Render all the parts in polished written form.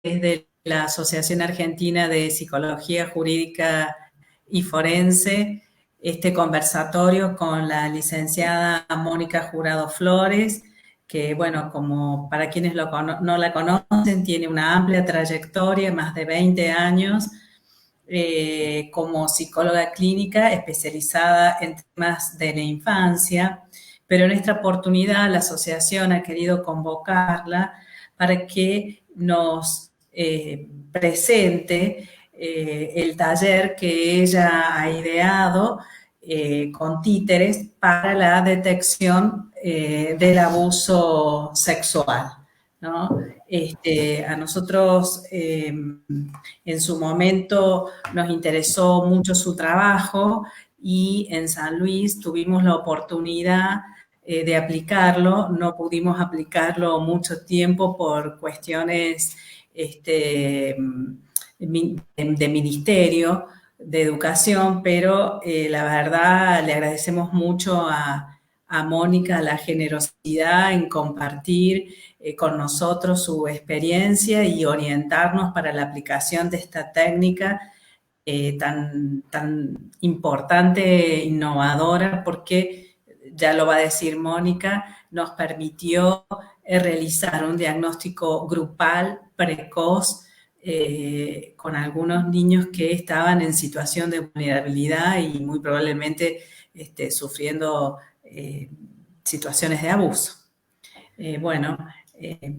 desde la Asociación Argentina de Psicología Jurídica y Forense este conversatorio con la licenciada Mónica Jurado Flores, que, bueno, como para quienes no la conocen, tiene una amplia trayectoria, más de 20 años, como psicóloga clínica especializada en temas de la infancia, pero en esta oportunidad la asociación ha querido convocarla para que nos presente el taller que ella ha ideado con títeres para la detección del abuso sexual, ¿no? A nosotros en su momento nos interesó mucho su trabajo y en San Luis tuvimos la oportunidad de aplicarlo. No pudimos aplicarlo mucho tiempo por cuestiones de ministerio de educación, pero la verdad le agradecemos mucho a Mónica la generosidad en compartir con nosotros su experiencia y orientarnos para la aplicación de esta técnica tan importante, innovadora, porque, ya lo va a decir Mónica, nos permitió realizar un diagnóstico grupal precoz con algunos niños que estaban en situación de vulnerabilidad y muy probablemente sufriendo situaciones de abuso. Bueno,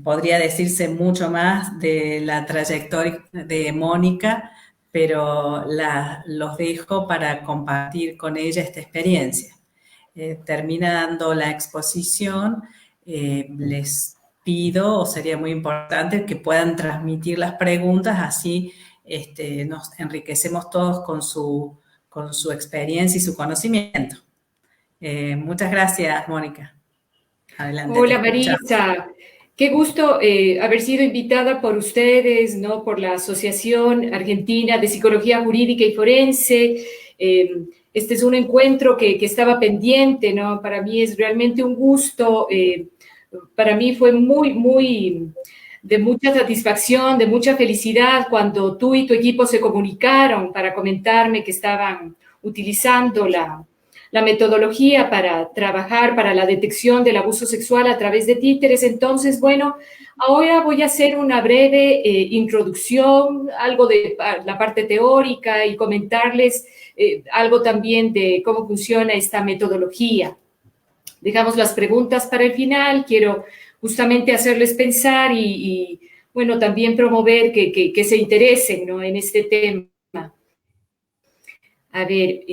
podría decirse mucho más de la trayectoria de Mónica, pero los dejo para compartir con ella esta experiencia. Terminando la exposición, les pido, o sería muy importante, que puedan transmitir las preguntas, así nos enriquecemos todos con su experiencia y su conocimiento. Muchas gracias, Mónica. Adelante, hola Marisa, qué gusto haber sido invitada por ustedes, ¿no? Por la Asociación Argentina de Psicología Jurídica y Forense. Este es un encuentro que estaba pendiente, ¿no? Para mí es realmente un gusto. Para mí fue muy de mucha satisfacción, de mucha felicidad cuando tú y tu equipo se comunicaron para comentarme que estaban utilizando la metodología para trabajar para la detección del abuso sexual a través de títeres. Entonces, bueno, ahora voy a hacer una breve introducción, algo de la parte teórica y comentarles algo también de cómo funciona esta metodología. Dejamos las preguntas para el final. Quiero justamente hacerles pensar y bueno, también promover que se interesen, ¿no? En este tema. A ver,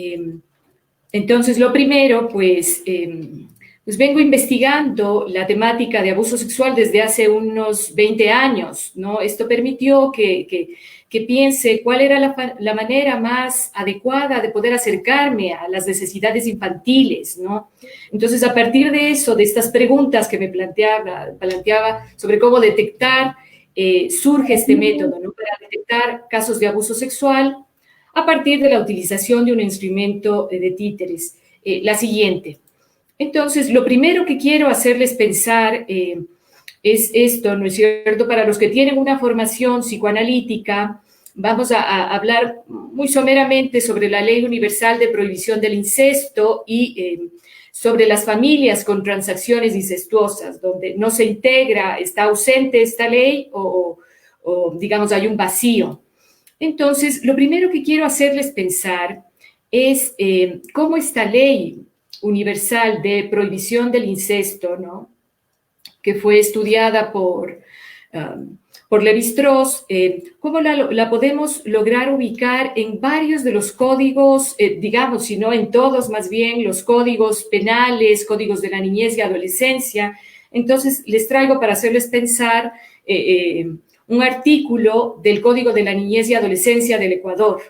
entonces, lo primero, pues vengo investigando la temática de abuso sexual desde hace unos 20 años, ¿no? Esto permitió que piense cuál era la manera más adecuada de poder acercarme a las necesidades infantiles, ¿no? Entonces, a partir de eso, de estas preguntas que me planteaba sobre cómo detectar, surge este método, ¿no? Para detectar casos de abuso sexual a partir de la utilización de un instrumento de títeres. La siguiente. Entonces, lo primero que quiero hacerles pensar es esto, ¿no es cierto? Para los que tienen una formación psicoanalítica, vamos a hablar muy someramente sobre la Ley Universal de Prohibición del Incesto y sobre las familias con transacciones incestuosas, donde no se integra, está ausente esta ley o digamos, hay un vacío. Entonces, lo primero que quiero hacerles pensar es cómo esta ley universal de prohibición del incesto, ¿no? Que fue estudiada por Lévi-Strauss, cómo la podemos lograr ubicar en varios de los códigos, digamos, si no en todos, más bien los códigos penales, códigos de la niñez y adolescencia. Entonces, les traigo para hacerles pensar un artículo del Código de la Niñez y Adolescencia del Ecuador.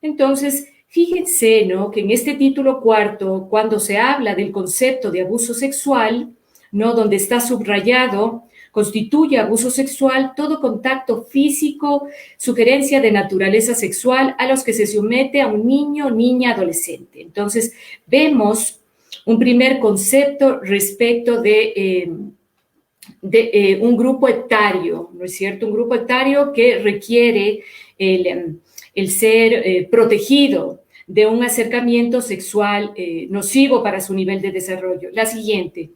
Entonces, fíjense, ¿no? Que en este título cuarto, cuando se habla del concepto de abuso sexual, ¿no? Donde está subrayado, constituye abuso sexual todo contacto físico, sugerencia de naturaleza sexual a los que se somete a un niño, niña, adolescente. Entonces, vemos un primer concepto respecto de de un grupo etario, ¿no es cierto? Un grupo etario que requiere el ser protegido de un acercamiento sexual nocivo para su nivel de desarrollo. La siguiente.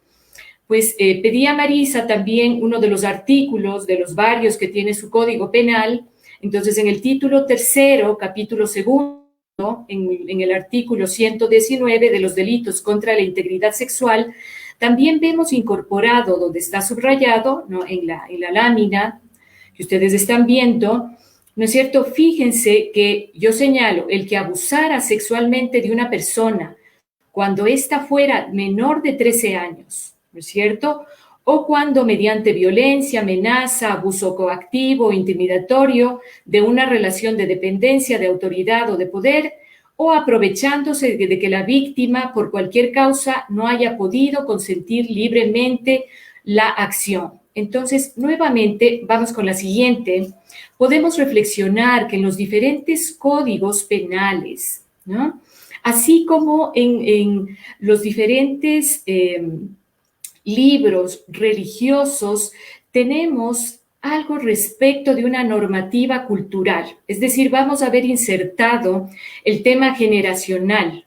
Pues pedí a Marisa también uno de los artículos de los varios que tiene su código penal. Entonces, en el título tercero, capítulo segundo, en el artículo 119 de los delitos contra la integridad sexual, también vemos incorporado, donde está subrayado, ¿no? en la lámina que ustedes están viendo, ¿no es cierto? Fíjense que yo señalo, el que abusara sexualmente de una persona cuando ésta fuera menor de 13 años, ¿no es cierto? O cuando mediante violencia, amenaza, abuso coactivo, intimidatorio de una relación de dependencia, de autoridad o de poder, o aprovechándose de que la víctima, por cualquier causa, no haya podido consentir libremente la acción. Entonces, nuevamente, vamos con la siguiente. Podemos reflexionar que en los diferentes códigos penales, ¿no? Así como en los diferentes libros religiosos, tenemos algo respecto de una normativa cultural. Es decir, vamos a ver insertado el tema generacional,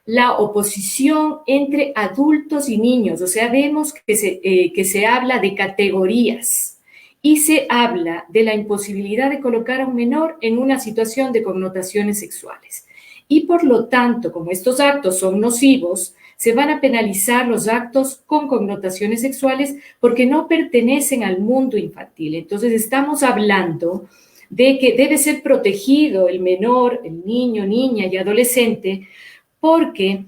la oposición entre adultos y niños. O sea, vemos que se habla de categorías y se habla de la imposibilidad de colocar a un menor en una situación de connotaciones sexuales. Y por lo tanto, como estos actos son nocivos, se van a penalizar los actos con connotaciones sexuales porque no pertenecen al mundo infantil. Entonces estamos hablando de que debe ser protegido el menor, el niño, niña y adolescente, porque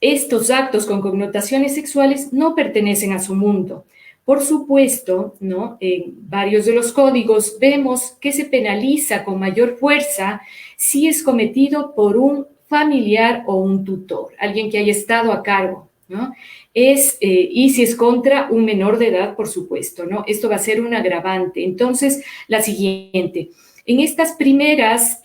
estos actos con connotaciones sexuales no pertenecen a su mundo. Por supuesto, ¿no? En varios de los códigos vemos que se penaliza con mayor fuerza si es cometido por un familiar o un tutor, alguien que haya estado a cargo, ¿no? Y si es contra un menor de edad, por supuesto, ¿no? Esto va a ser un agravante. Entonces, la siguiente. En estas primeras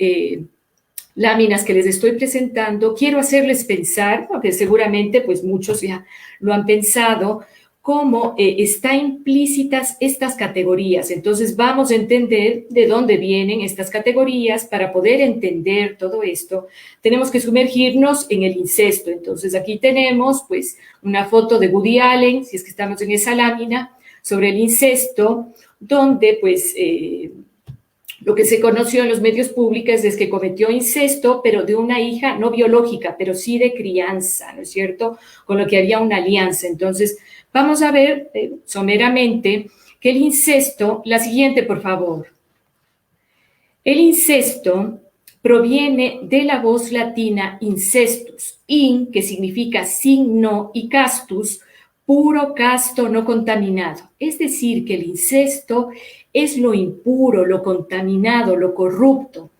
láminas que les estoy presentando, quiero hacerles pensar, porque seguramente pues muchos ya lo han pensado, cómo están implícitas estas categorías. Entonces vamos a entender de dónde vienen estas categorías. Para poder entender todo esto, tenemos que sumergirnos en el incesto. Entonces aquí tenemos pues una foto de Woody Allen, si es que estamos en esa lámina, sobre el incesto, donde pues lo que se conoció en los medios públicos es que cometió incesto, pero de una hija no biológica, pero sí de crianza, ¿no es cierto? Con lo que había una alianza. Entonces, vamos a ver someramente que el incesto, la siguiente, por favor. El incesto proviene de la voz latina incestus, in, que significa sin, no, y castus, puro, casto, no contaminado. Es decir, que el incesto es lo impuro, lo contaminado, lo corrupto.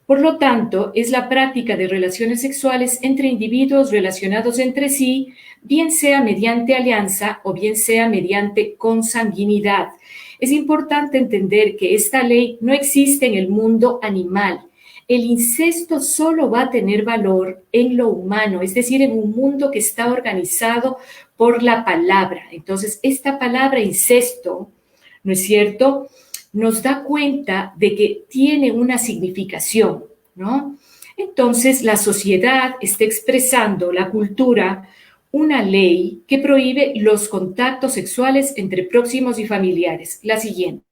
Por lo tanto, es la práctica de relaciones sexuales entre individuos relacionados entre sí, bien sea mediante alianza o bien sea mediante consanguinidad. Es importante entender que esta ley no existe en el mundo animal. El incesto solo va a tener valor en lo humano, es decir, en un mundo que está organizado por la palabra. Entonces, esta palabra incesto, ¿no es cierto?, nos da cuenta de que tiene una significación, ¿no? Entonces, la sociedad está expresando, la cultura, una ley que prohíbe los contactos sexuales entre próximos y familiares. La siguiente.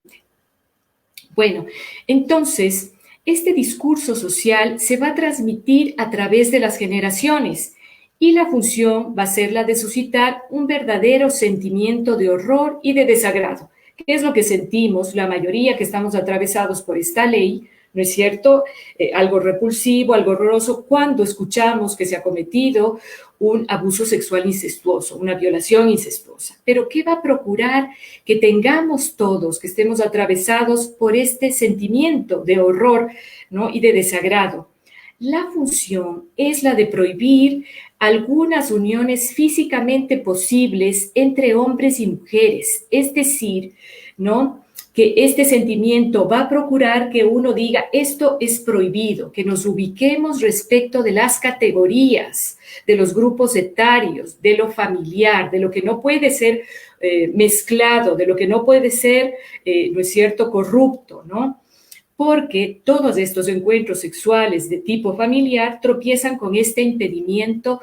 Bueno, entonces, este discurso social se va a transmitir a través de las generaciones y la función va a ser la de suscitar un verdadero sentimiento de horror y de desagrado. ¿Qué es lo que sentimos la mayoría que estamos atravesados por esta ley? ¿No es cierto? Algo repulsivo, algo horroroso, cuando escuchamos que se ha cometido un abuso sexual incestuoso, una violación incestuosa. Pero ¿qué va a procurar que tengamos todos, que estemos atravesados por este sentimiento de horror, ¿no?, y de desagrado? La función es la de prohibir algunas uniones físicamente posibles entre hombres y mujeres, es decir, ¿no?, que este sentimiento va a procurar que uno diga esto es prohibido, que nos ubiquemos respecto de las categorías, de los grupos etarios, de lo familiar, de lo que no puede ser mezclado, de lo que no puede ser, ¿no es cierto?, corrupto, ¿no? Porque todos estos encuentros sexuales de tipo familiar tropiezan con este impedimento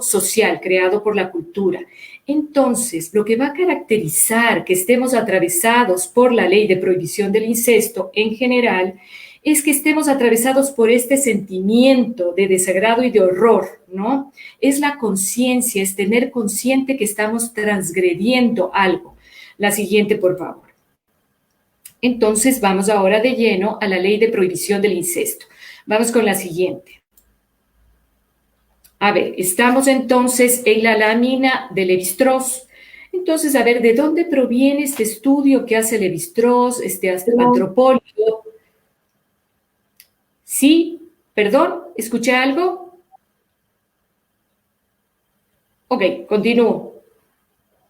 social creado por la cultura. Entonces, lo que va a caracterizar que estemos atravesados por la ley de prohibición del incesto en general es que estemos atravesados por este sentimiento de desagrado y de horror, ¿no? Es la conciencia, es tener consciente que estamos transgrediendo algo. La siguiente, por favor. Entonces, vamos ahora de lleno a la ley de prohibición del incesto. Vamos con la siguiente. A ver, estamos entonces en la lámina de Lévi-Strauss. Entonces, a ver, ¿de dónde proviene este estudio que hace Lévi-Strauss, este antropólogo? Sí, perdón, ¿escuché algo? Ok, continúo.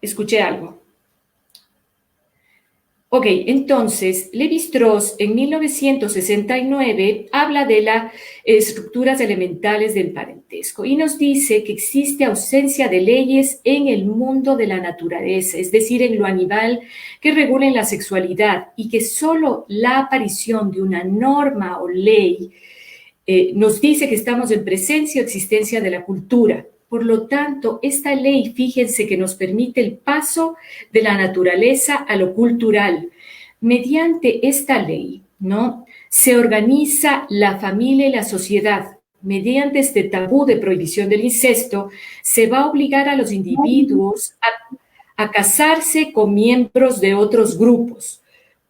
Escuché algo. Ok, entonces, Lévi-Strauss en 1969 habla de las estructuras elementales del parentesco y nos dice que existe ausencia de leyes en el mundo de la naturaleza, es decir, en lo animal que regulen la sexualidad y que solo la aparición de una norma o ley nos dice que estamos en presencia o existencia de la cultura. Por lo tanto, esta ley, fíjense que nos permite el paso de la naturaleza a lo cultural. Mediante esta ley, ¿no?, se organiza la familia y la sociedad. Mediante este tabú de prohibición del incesto, se va a obligar a los individuos a casarse con miembros de otros grupos,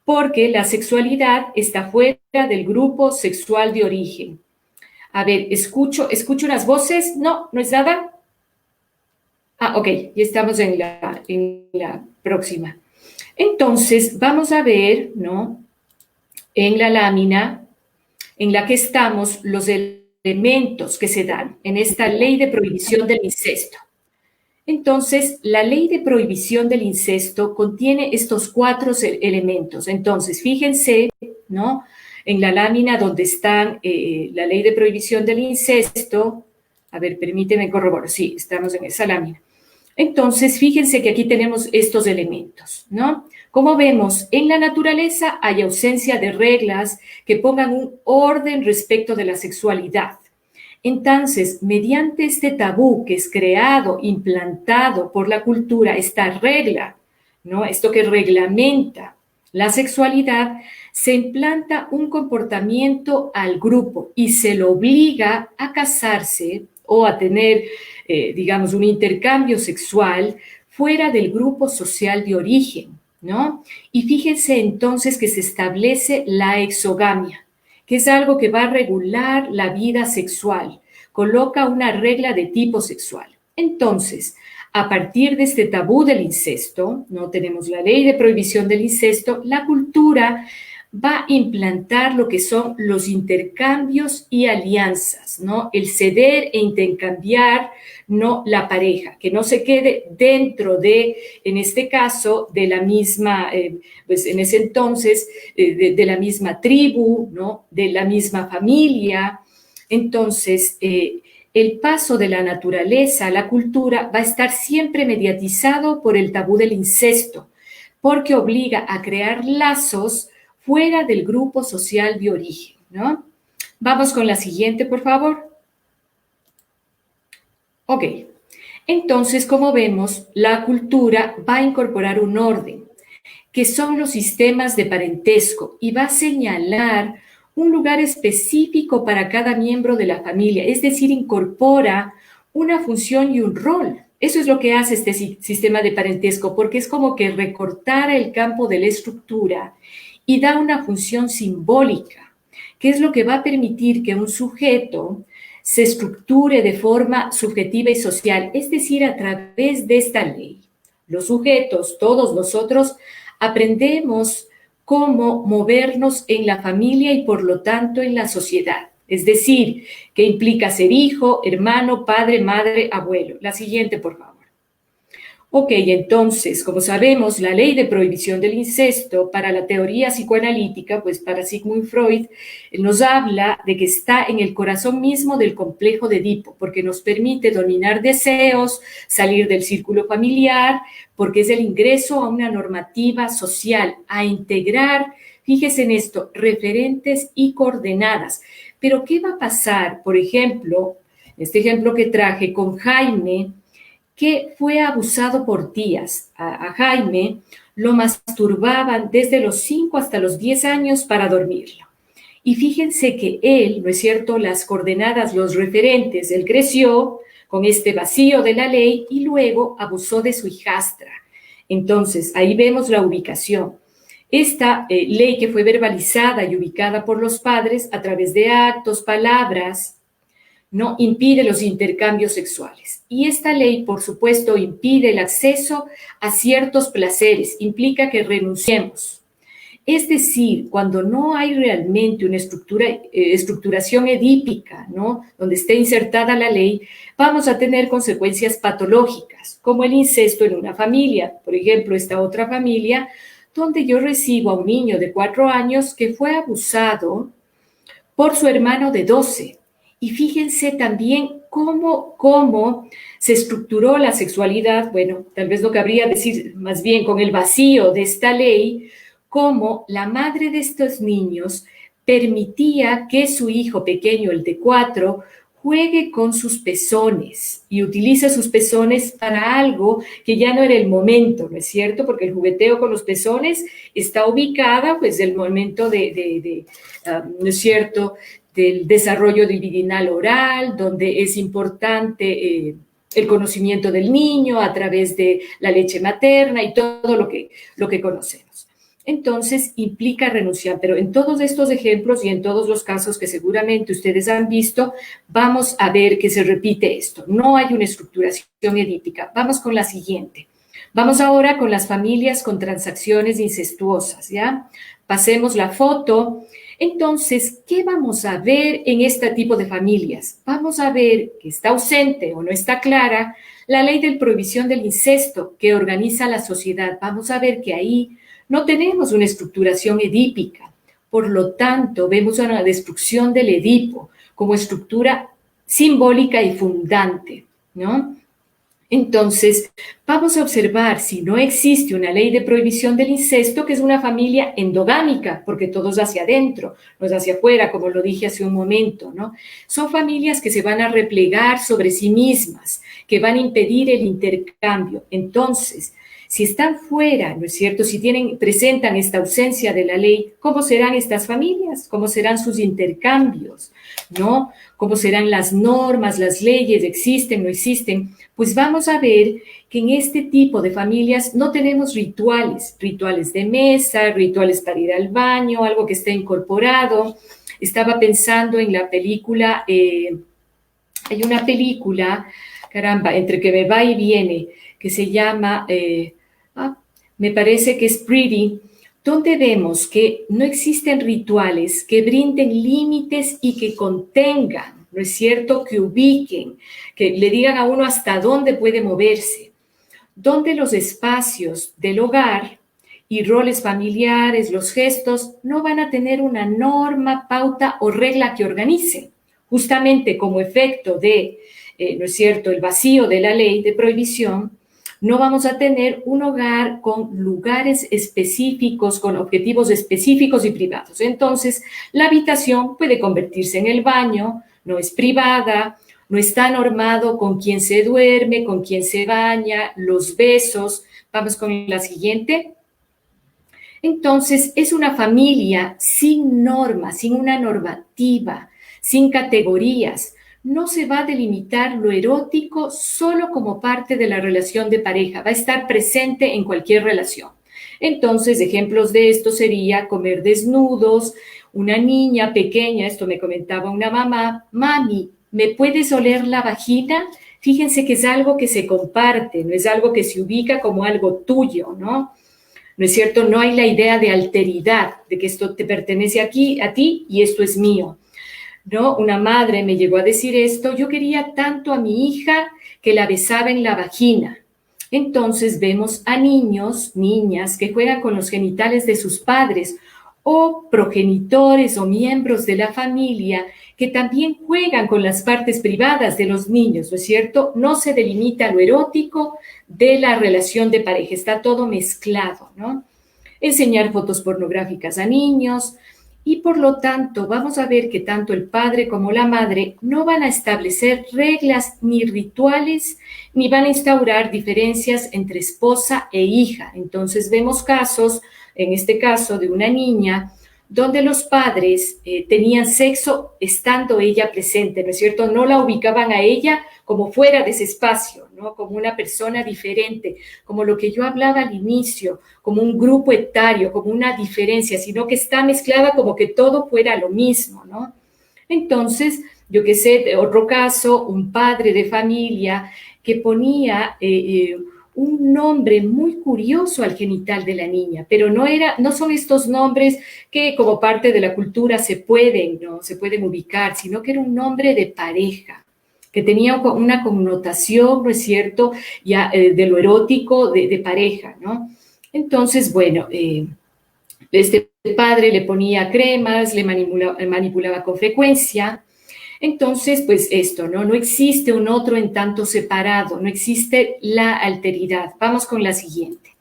porque la sexualidad está fuera del grupo sexual de origen. A ver, escucho unas voces. No, no es nada. Ah, ok, ya estamos en la próxima. Entonces, vamos a ver, ¿no?, en la lámina en la que estamos los elementos que se dan en esta ley de prohibición del incesto. Entonces, la ley de prohibición del incesto contiene estos 4 elementos. Entonces, fíjense, ¿no?, en la lámina donde están la ley de prohibición del incesto. A ver, permíteme corroborar. Sí, estamos en esa lámina. Entonces, fíjense que aquí tenemos estos elementos, ¿no? Como vemos, en la naturaleza hay ausencia de reglas que pongan un orden respecto de la sexualidad. Entonces, mediante este tabú que es creado, implantado por la cultura, esta regla, ¿no?, esto que reglamenta la sexualidad, se implanta un comportamiento al grupo y se lo obliga a casarse o a tener, digamos, un intercambio sexual fuera del grupo social de origen, ¿no? Y fíjense entonces que se establece la exogamia, que es algo que va a regular la vida sexual, coloca una regla de tipo sexual. Entonces, a partir de este tabú del incesto, no tenemos la ley de prohibición del incesto, la cultura va a implantar lo que son los intercambios y alianzas, ¿no? El ceder e intercambiar, no la pareja, que no se quede dentro de, en este caso, de la misma, pues en ese entonces, de la misma tribu, ¿no?, de la misma familia. Entonces, el paso de la naturaleza a la cultura va a estar siempre mediatizado por el tabú del incesto, porque obliga a crear lazos fuera del grupo social de origen, ¿no? Vamos con la siguiente, por favor. Ok, entonces, como vemos, la cultura va a incorporar un orden, que son los sistemas de parentesco, y va a señalar un lugar específico para cada miembro de la familia, es decir, incorpora una función y un rol. Eso es lo que hace este sistema de parentesco, porque es como que recortara el campo de la estructura y da una función simbólica, que es lo que va a permitir que un sujeto se estructure de forma subjetiva y social, es decir, a través de esta ley. Los sujetos, todos nosotros, aprendemos cómo movernos en la familia y, por lo tanto, en la sociedad. Es decir, que implica ser hijo, hermano, padre, madre, abuelo. La siguiente, por favor. Ok, entonces, como sabemos, la ley de prohibición del incesto para la teoría psicoanalítica, pues para Sigmund Freud, nos habla de que está en el corazón mismo del complejo de Edipo, porque nos permite dominar deseos, salir del círculo familiar, porque es el ingreso a una normativa social, a integrar, fíjese en esto, referentes y coordenadas. Pero, ¿qué va a pasar, por ejemplo, este ejemplo que traje con Jaime, que fue abusado por tías? A Jaime lo masturbaban desde los 5 hasta los 10 años para dormirlo. Y fíjense que él, ¿no es cierto?, las coordenadas, los referentes, él creció con este vacío de la ley y luego abusó de su hijastra. Entonces, ahí vemos la ubicación. Esta ley que fue verbalizada y ubicada por los padres a través de actos, palabras, no impide los intercambios sexuales. Y esta ley, por supuesto, impide el acceso a ciertos placeres, implica que renunciemos. Es decir, cuando no hay realmente una estructuración edípica, ¿no?, donde esté insertada la ley, vamos a tener consecuencias patológicas, como el incesto en una familia. Por ejemplo, esta otra familia, donde yo recibo a un niño de 4 años que fue abusado por su hermano de 12. Y fíjense también cómo se estructuró la sexualidad, bueno, tal vez lo cabría decir más bien con el vacío de esta ley, cómo la madre de estos niños permitía que su hijo pequeño, el de 4, juegue con sus pezones y utilice sus pezones para algo que ya no era el momento, ¿no es cierto? Porque el jugueteo con los pezones está ubicada, pues, el momento ¿no es cierto?, del desarrollo libidinal oral, donde es importante el conocimiento del niño a través de la leche materna y todo lo que conocemos. Entonces, implica renunciar, pero en todos estos ejemplos y en todos los casos que seguramente ustedes han visto, vamos a ver que se repite esto. No hay una estructuración edípica. Vamos con la siguiente. Vamos ahora con las familias con transacciones incestuosas, ¿ya? Pasemos la foto. Entonces, ¿qué vamos a ver en este tipo de familias? Vamos a ver que está ausente o no está clara la ley de prohibición del incesto que organiza la sociedad. Vamos a ver que ahí no tenemos una estructuración edípica. Por lo tanto, vemos una destrucción del Edipo como estructura simbólica y fundante, ¿no? Entonces, vamos a observar si no existe una ley de prohibición del incesto, que es una familia endogámica, porque todo es hacia adentro, no es hacia afuera, como lo dije hace un momento, ¿no? Son familias que se van a replegar sobre sí mismas, que van a impedir el intercambio. Entonces, si están fuera, ¿no es cierto?, si presentan esta ausencia de la ley, ¿cómo serán estas familias? ¿Cómo serán sus intercambios? ¿No? ¿Cómo serán las normas, las leyes? ¿Existen, no existen? Pues vamos a ver que en este tipo de familias no tenemos rituales de mesa, rituales para ir al baño, algo que esté incorporado. Estaba pensando en la película, hay una película, caramba, entre que me va y viene, que se llama, me parece que es Pretty, donde vemos que no existen rituales que brinden límites y que contengan, ¿no es cierto?, que ubiquen, que le digan a uno hasta dónde puede moverse, donde los espacios del hogar y roles familiares, los gestos, no van a tener una norma, pauta o regla que organice, justamente como efecto de, ¿no es cierto?, el vacío de la ley de prohibición. No vamos a tener un hogar con lugares específicos, con objetivos específicos y privados. Entonces, la habitación puede convertirse en el baño, no es privada, no está normado con quién se duerme, con quién se baña, los besos. Vamos con la siguiente. Entonces, es una familia sin normas, sin una normativa, sin categorías. No se va a delimitar lo erótico solo como parte de la relación de pareja, va a estar presente en cualquier relación. Entonces, ejemplos de esto sería comer desnudos, una niña pequeña, esto me comentaba una mamá, mami, ¿me puedes oler la vagina? Fíjense que es algo que se comparte, no es algo que se ubica como algo tuyo, ¿no? ¿No es cierto? No hay la idea de alteridad, de que esto te pertenece aquí, a ti y esto es mío. ¿No? Una madre me llegó a decir esto, yo quería tanto a mi hija que la besaba en la vagina. Entonces vemos a niños, niñas que juegan con los genitales de sus padres o progenitores o miembros de la familia que también juegan con las partes privadas de los niños, ¿no es cierto? No se delimita lo erótico de la relación de pareja, está todo mezclado, ¿no? Enseñar fotos pornográficas a niños, y por lo tanto vamos a ver que tanto el padre como la madre no van a establecer reglas ni rituales, ni van a instaurar diferencias entre esposa e hija. Entonces vemos casos, en este caso de una niña, donde los padres tenían sexo estando ella presente, ¿no es cierto? No la ubicaban a ella como fuera de ese espacio, ¿no? Como una persona diferente, como lo que yo hablaba al inicio, como un grupo etario, como una diferencia, sino que está mezclada como que todo fuera lo mismo, ¿no? Entonces, yo qué sé, de otro caso, un padre de familia que ponía un nombre muy curioso al genital de la niña, pero no son estos nombres que como parte de la cultura ¿no? Se pueden ubicar, sino que era un nombre de pareja, que tenía una connotación, ¿no es cierto?, ya de lo erótico de pareja, ¿no? Entonces, bueno, este padre le ponía cremas, le manipulaba con frecuencia. Entonces, pues esto, ¿no? No existe un otro en tanto separado, no existe la alteridad. Vamos con la siguiente.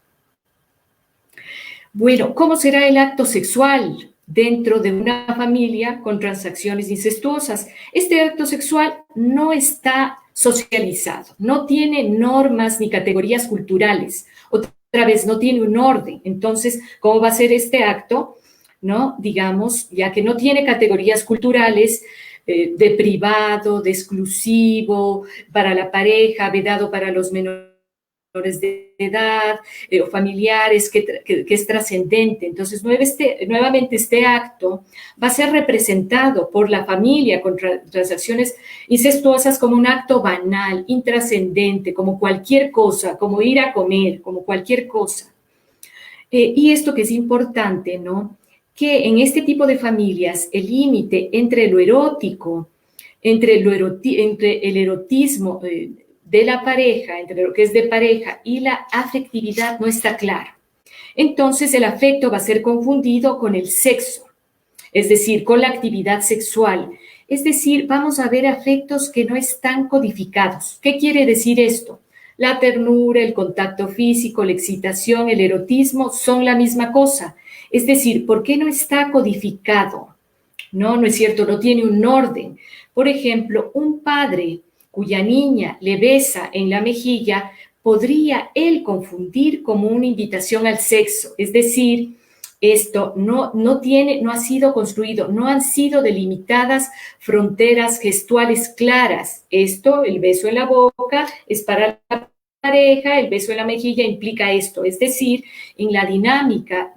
Bueno, ¿cómo será el acto sexual dentro de una familia con transacciones incestuosas? Este acto sexual no está socializado, no tiene normas ni categorías culturales. Otra vez, no tiene un orden. Entonces, ¿cómo va a ser este acto? ¿No? Digamos, ya que no tiene categorías culturales, de privado, de exclusivo, para la pareja, vedado para los menores de edad o familiares, que es trascendente. Entonces, nuevamente este acto va a ser representado por la familia con transacciones incestuosas como un acto banal, intrascendente, como cualquier cosa, como ir a comer, como cualquier cosa. Y esto que es importante, ¿no? Que en este tipo de familias el límite entre lo erótico, entre el erotismo de la pareja, entre lo que es de pareja y la afectividad no está claro. Entonces el afecto va a ser confundido con el sexo, es decir, con la actividad sexual. Es decir, vamos a ver afectos que no están codificados. ¿Qué quiere decir esto? La ternura, el contacto físico, la excitación, el erotismo son la misma cosa. Es decir, ¿por qué no está codificado? No, no es cierto, no tiene un orden. Por ejemplo, un padre cuya niña le besa en la mejilla podría él confundir como una invitación al sexo. Es decir, esto no ha sido construido, no han sido delimitadas fronteras gestuales claras. Esto, el beso en la boca, es para la pareja, el beso en la mejilla implica esto. Es decir, en la dinámica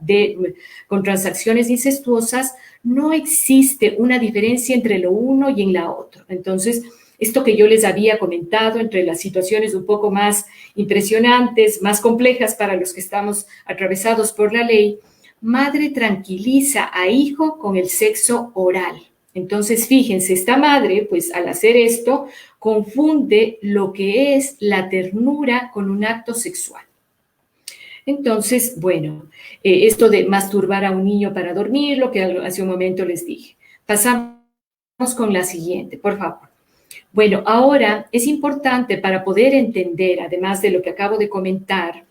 con transacciones incestuosas no existe una diferencia entre lo uno y en la otra. Entonces, esto que yo les había comentado entre las situaciones un poco más impresionantes, más complejas para los que estamos atravesados por la ley, madre tranquiliza a hijo con el sexo oral. Entonces, fíjense, esta madre, pues al hacer esto, confunde lo que es la ternura con un acto sexual. Entonces, bueno, esto de masturbar a un niño para dormir, lo que hace un momento les dije. Pasamos con la siguiente, por favor. Bueno, ahora es importante para poder entender, además de lo que acabo de comentar,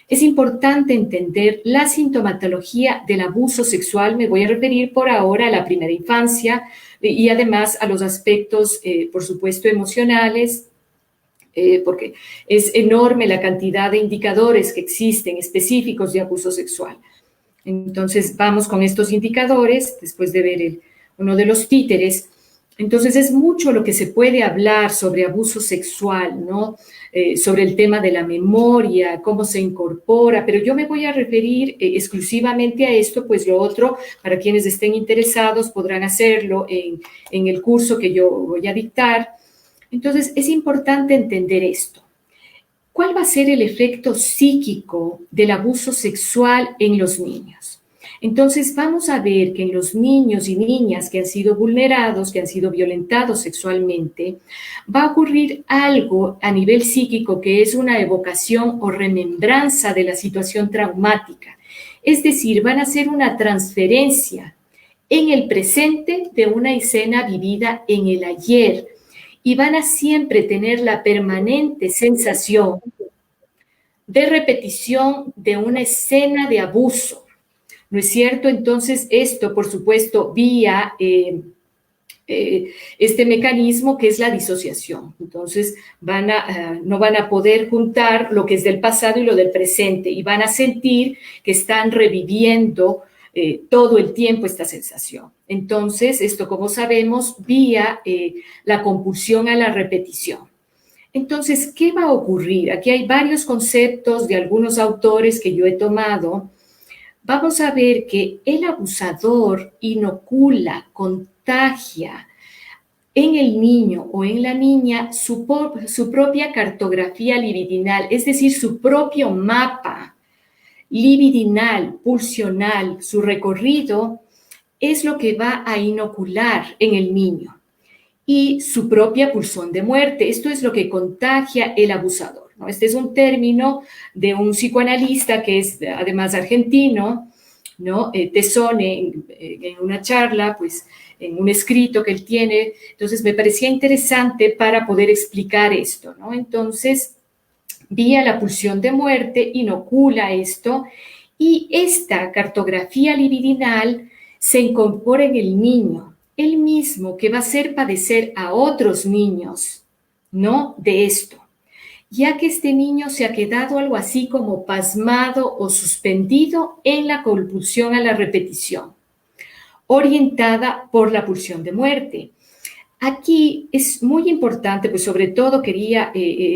es importante entender la sintomatología del abuso sexual. Me voy a referir por ahora a la primera infancia y además a los aspectos, por supuesto, emocionales, porque es enorme la cantidad de indicadores que existen específicos de abuso sexual. Entonces, vamos con estos indicadores, después de ver uno de los títeres. Entonces, es mucho lo que se puede hablar sobre abuso sexual, ¿no? Sobre el tema de la memoria, cómo se incorpora, pero yo me voy a referir exclusivamente a esto, pues lo otro, para quienes estén interesados, podrán hacerlo en el curso que yo voy a dictar. Entonces, es importante entender esto. ¿Cuál va a ser el efecto psíquico del abuso sexual en los niños? Entonces vamos a ver que en los niños y niñas que han sido vulnerados, que han sido violentados sexualmente, va a ocurrir algo a nivel psíquico que es una evocación o remembranza de la situación traumática. Es decir, van a hacer una transferencia en el presente de una escena vivida en el ayer y van a siempre tener la permanente sensación de repetición de una escena de abuso. ¿No es cierto? Entonces, esto, por supuesto, vía este mecanismo que es la disociación. Entonces, no van a poder juntar lo que es del pasado y lo del presente y van a sentir que están reviviendo todo el tiempo esta sensación. Entonces, esto, como sabemos, vía la compulsión a la repetición. Entonces, ¿qué va a ocurrir? Aquí hay varios conceptos de algunos autores que yo he tomado. Vamos a ver que el abusador inocula, contagia en el niño o en la niña su propia cartografía libidinal, es decir, su propio mapa libidinal, pulsional, su recorrido es lo que va a inocular en el niño y su propia pulsión de muerte. Esto es lo que contagia el abusador, ¿no? Este es un término de un psicoanalista que es además argentino, ¿no? Tesone, en una charla, pues en un escrito que él tiene. Entonces me parecía interesante para poder explicar esto, ¿no? Entonces, vía la pulsión de muerte, inocula esto y esta cartografía libidinal se incorpora en el niño, el mismo que va a hacer padecer a otros niños, ¿no? De esto, ya que este niño se ha quedado algo así como pasmado o suspendido en la compulsión a la repetición, orientada por la pulsión de muerte. Aquí es muy importante, pues sobre todo quería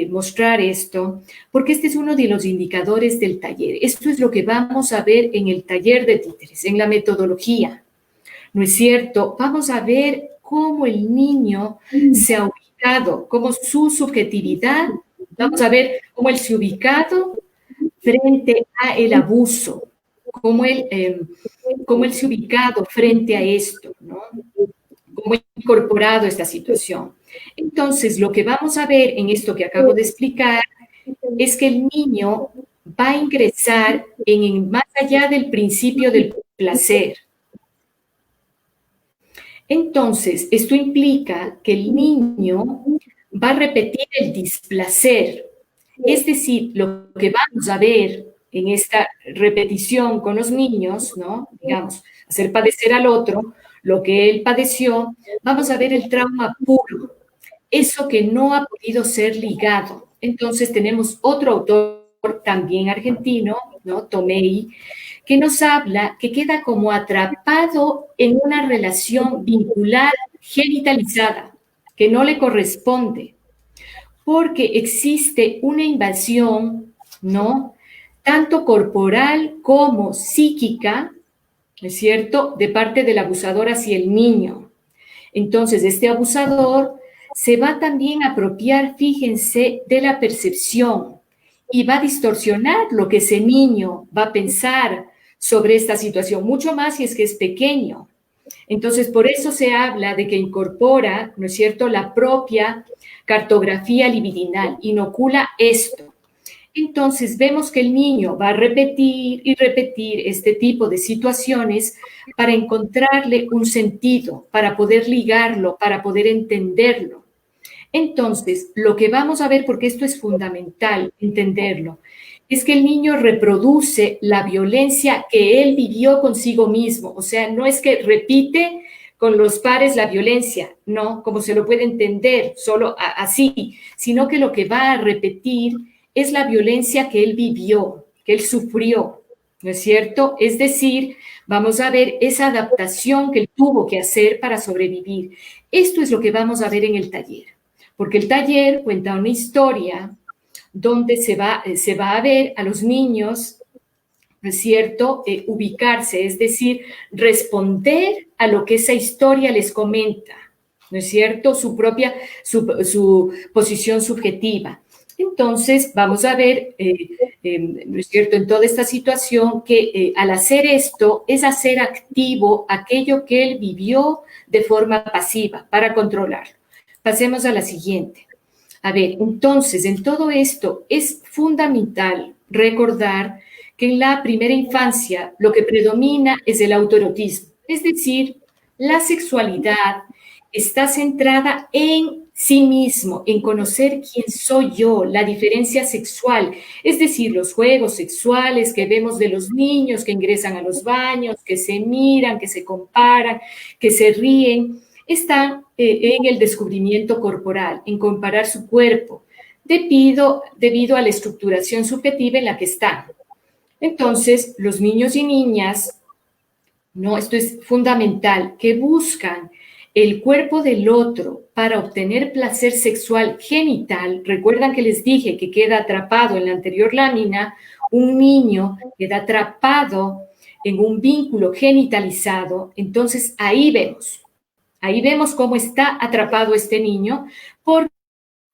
mostrar esto, porque este es uno de los indicadores del taller. Esto es lo que vamos a ver en el taller de títeres, en la metodología. ¿No es cierto? Vamos a ver cómo el niño se ha ubicado, cómo su subjetividad, vamos a ver cómo él se ha ubicado frente a el abuso, cómo él se ha ubicado frente a esto, ¿no? Cómo ha incorporado esta situación. Entonces, lo que vamos a ver en esto que acabo de explicar es que el niño va a ingresar más allá del principio del placer. Entonces, esto implica que el niño va a repetir el displacer. Es decir, lo que vamos a ver en esta repetición con los niños, ¿no? Digamos, hacer padecer al otro lo que él padeció, vamos a ver el trauma puro, eso que no ha podido ser ligado. Entonces tenemos otro autor también argentino, ¿no? Tomei, que nos habla que queda como atrapado en una relación vincular genitalizada, que no le corresponde, porque existe una invasión, ¿no? Tanto corporal como psíquica, ¿no es cierto?, de parte del abusador hacia el niño. Entonces, este abusador se va también a apropiar, fíjense, de la percepción y va a distorsionar lo que ese niño va a pensar sobre esta situación, mucho más si es que es pequeño. Entonces, por eso se habla de que incorpora, ¿no es cierto?, la propia cartografía libidinal, inocula esto. Entonces, vemos que el niño va a repetir y repetir este tipo de situaciones para encontrarle un sentido, para poder ligarlo, para poder entenderlo. Entonces, lo que vamos a ver, porque esto es fundamental entenderlo, es que el niño reproduce la violencia que él vivió consigo mismo. O sea, no es que repite con los pares la violencia, no, como se lo puede entender, solo así, sino que lo que va a repetir es la violencia que él vivió, que él sufrió, ¿no es cierto? Es decir, vamos a ver esa adaptación que él tuvo que hacer para sobrevivir. Esto es lo que vamos a ver en el taller, porque el taller cuenta una historia donde se va a ver a los niños, ¿no es cierto?, ubicarse, es decir, responder a lo que esa historia les comenta, ¿no es cierto?, su posición subjetiva. Entonces, vamos a ver, ¿no es cierto?, en toda esta situación que al hacer esto es hacer activo aquello que él vivió de forma pasiva para controlarlo. Pasemos a la siguiente. A ver, entonces, en todo esto es fundamental recordar que en la primera infancia lo que predomina es el autoerotismo, es decir, la sexualidad está centrada en sí mismo, en conocer quién soy yo, la diferencia sexual, es decir, los juegos sexuales que vemos de los niños que ingresan a los baños, que se miran, que se comparan, que se ríen, están en el descubrimiento corporal, en comparar su cuerpo, debido a la estructuración subjetiva en la que están. Entonces, los niños y niñas, ¿no? Esto es fundamental, que buscan el cuerpo del otro para obtener placer sexual genital. Recuerdan que les dije que queda atrapado en la anterior lámina, un niño queda atrapado en un vínculo genitalizado. Entonces, ahí vemos cómo está atrapado este niño, porque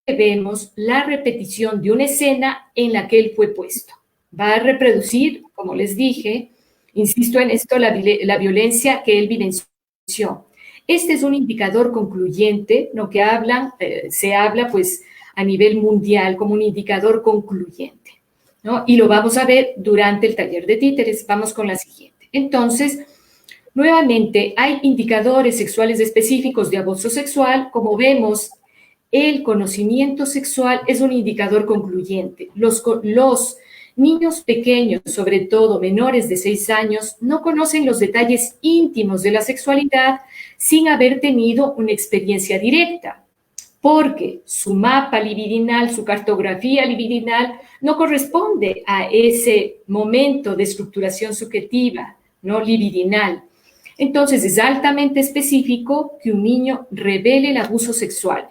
vemos la repetición de una escena en la que él fue puesto. Va a reproducir, como les dije, insisto en esto, la violencia que él vivenció. Este es un indicador concluyente, lo que se habla pues a nivel mundial como un indicador concluyente, ¿no? Y lo vamos a ver durante el taller de títeres. Vamos con la siguiente. Entonces, nuevamente, hay indicadores sexuales específicos de abuso sexual. Como vemos, el conocimiento sexual es un indicador concluyente. Los niños pequeños, sobre todo menores de 6 años, no conocen los detalles íntimos de la sexualidad sin haber tenido una experiencia directa, porque su mapa libidinal, su cartografía libidinal, no corresponde a ese momento de estructuración subjetiva, ¿no?, libidinal. Entonces, es altamente específico que un niño revele el abuso sexual.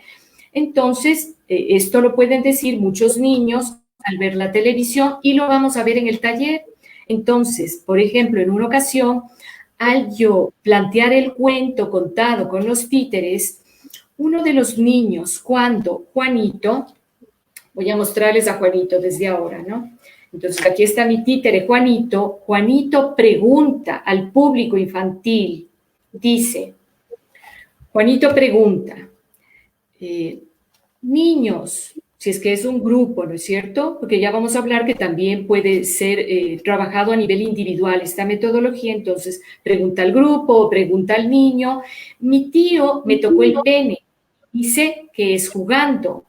Entonces, esto lo pueden decir muchos niños al ver la televisión y lo vamos a ver en el taller. Entonces, por ejemplo, en una ocasión, al yo plantear el cuento contado con los títeres, uno de los niños, cuando Juanito, voy a mostrarles a Juanito desde ahora, ¿no? Entonces, aquí está mi títere Juanito. Juanito pregunta al público infantil, dice, Juanito pregunta, niños, si es que es un grupo, ¿no es cierto? Porque ya vamos a hablar que también puede ser trabajado a nivel individual esta metodología. Entonces, pregunta al grupo, pregunta al niño. Mi tío me tocó el pene, dice que es jugando.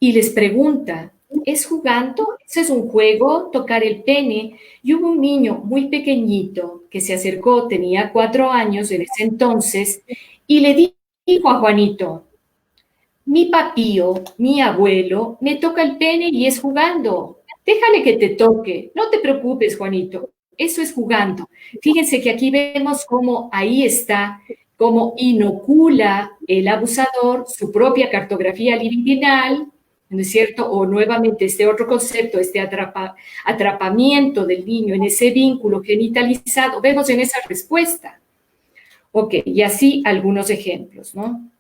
Y les pregunta, ¿es jugando? ¿Eso es un juego, tocar el pene? Y hubo un niño muy pequeñito que se acercó, tenía 4 años en ese entonces, y le dijo a Juanito, mi papío, mi abuelo, me toca el pene y es jugando. Déjale que te toque. No te preocupes, Juanito. Eso es jugando. Fíjense que aquí vemos cómo ahí está, cómo inocula el abusador su propia cartografía libidinal, ¿no es cierto? O nuevamente este otro concepto, este atrapamiento del niño en ese vínculo genitalizado. Vemos en esa respuesta. Ok, y así algunos ejemplos, ¿no?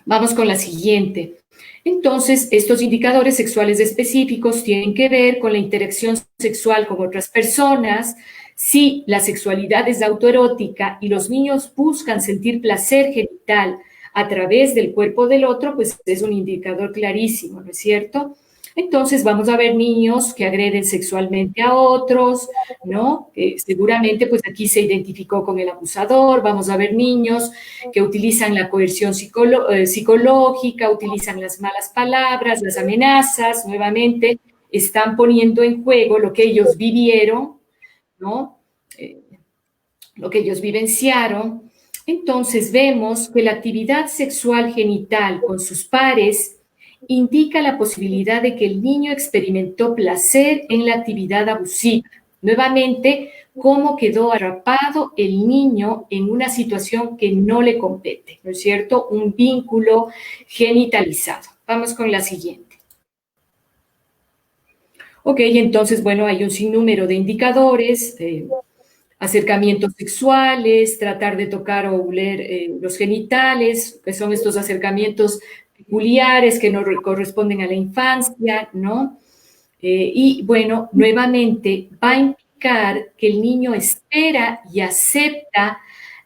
Vamos con la siguiente. Entonces, estos indicadores sexuales específicos tienen que ver con la interacción sexual con otras personas. Si la sexualidad es autoerótica y los niños buscan sentir placer genital a través del cuerpo del otro, pues es un indicador clarísimo, ¿no es cierto? Entonces, vamos a ver niños que agreden sexualmente a otros, ¿no? Seguramente, pues aquí se identificó con el abusador. Vamos a ver niños que utilizan la coerción psicológica, utilizan las malas palabras, las amenazas, nuevamente están poniendo en juego lo que ellos vivieron, ¿no? Lo que ellos vivenciaron. Entonces, vemos que la actividad sexual genital con sus pares indica la posibilidad de que el niño experimentó placer en la actividad abusiva. Nuevamente, cómo quedó atrapado el niño en una situación que no le compete, ¿no es cierto? Un vínculo genitalizado. Vamos con la siguiente. Ok, entonces, bueno, hay un sinnúmero de indicadores, acercamientos sexuales, tratar de tocar o oler los genitales, que son estos acercamientos peculiares que no corresponden a la infancia, ¿no? Y bueno, nuevamente va a implicar que el niño espera y acepta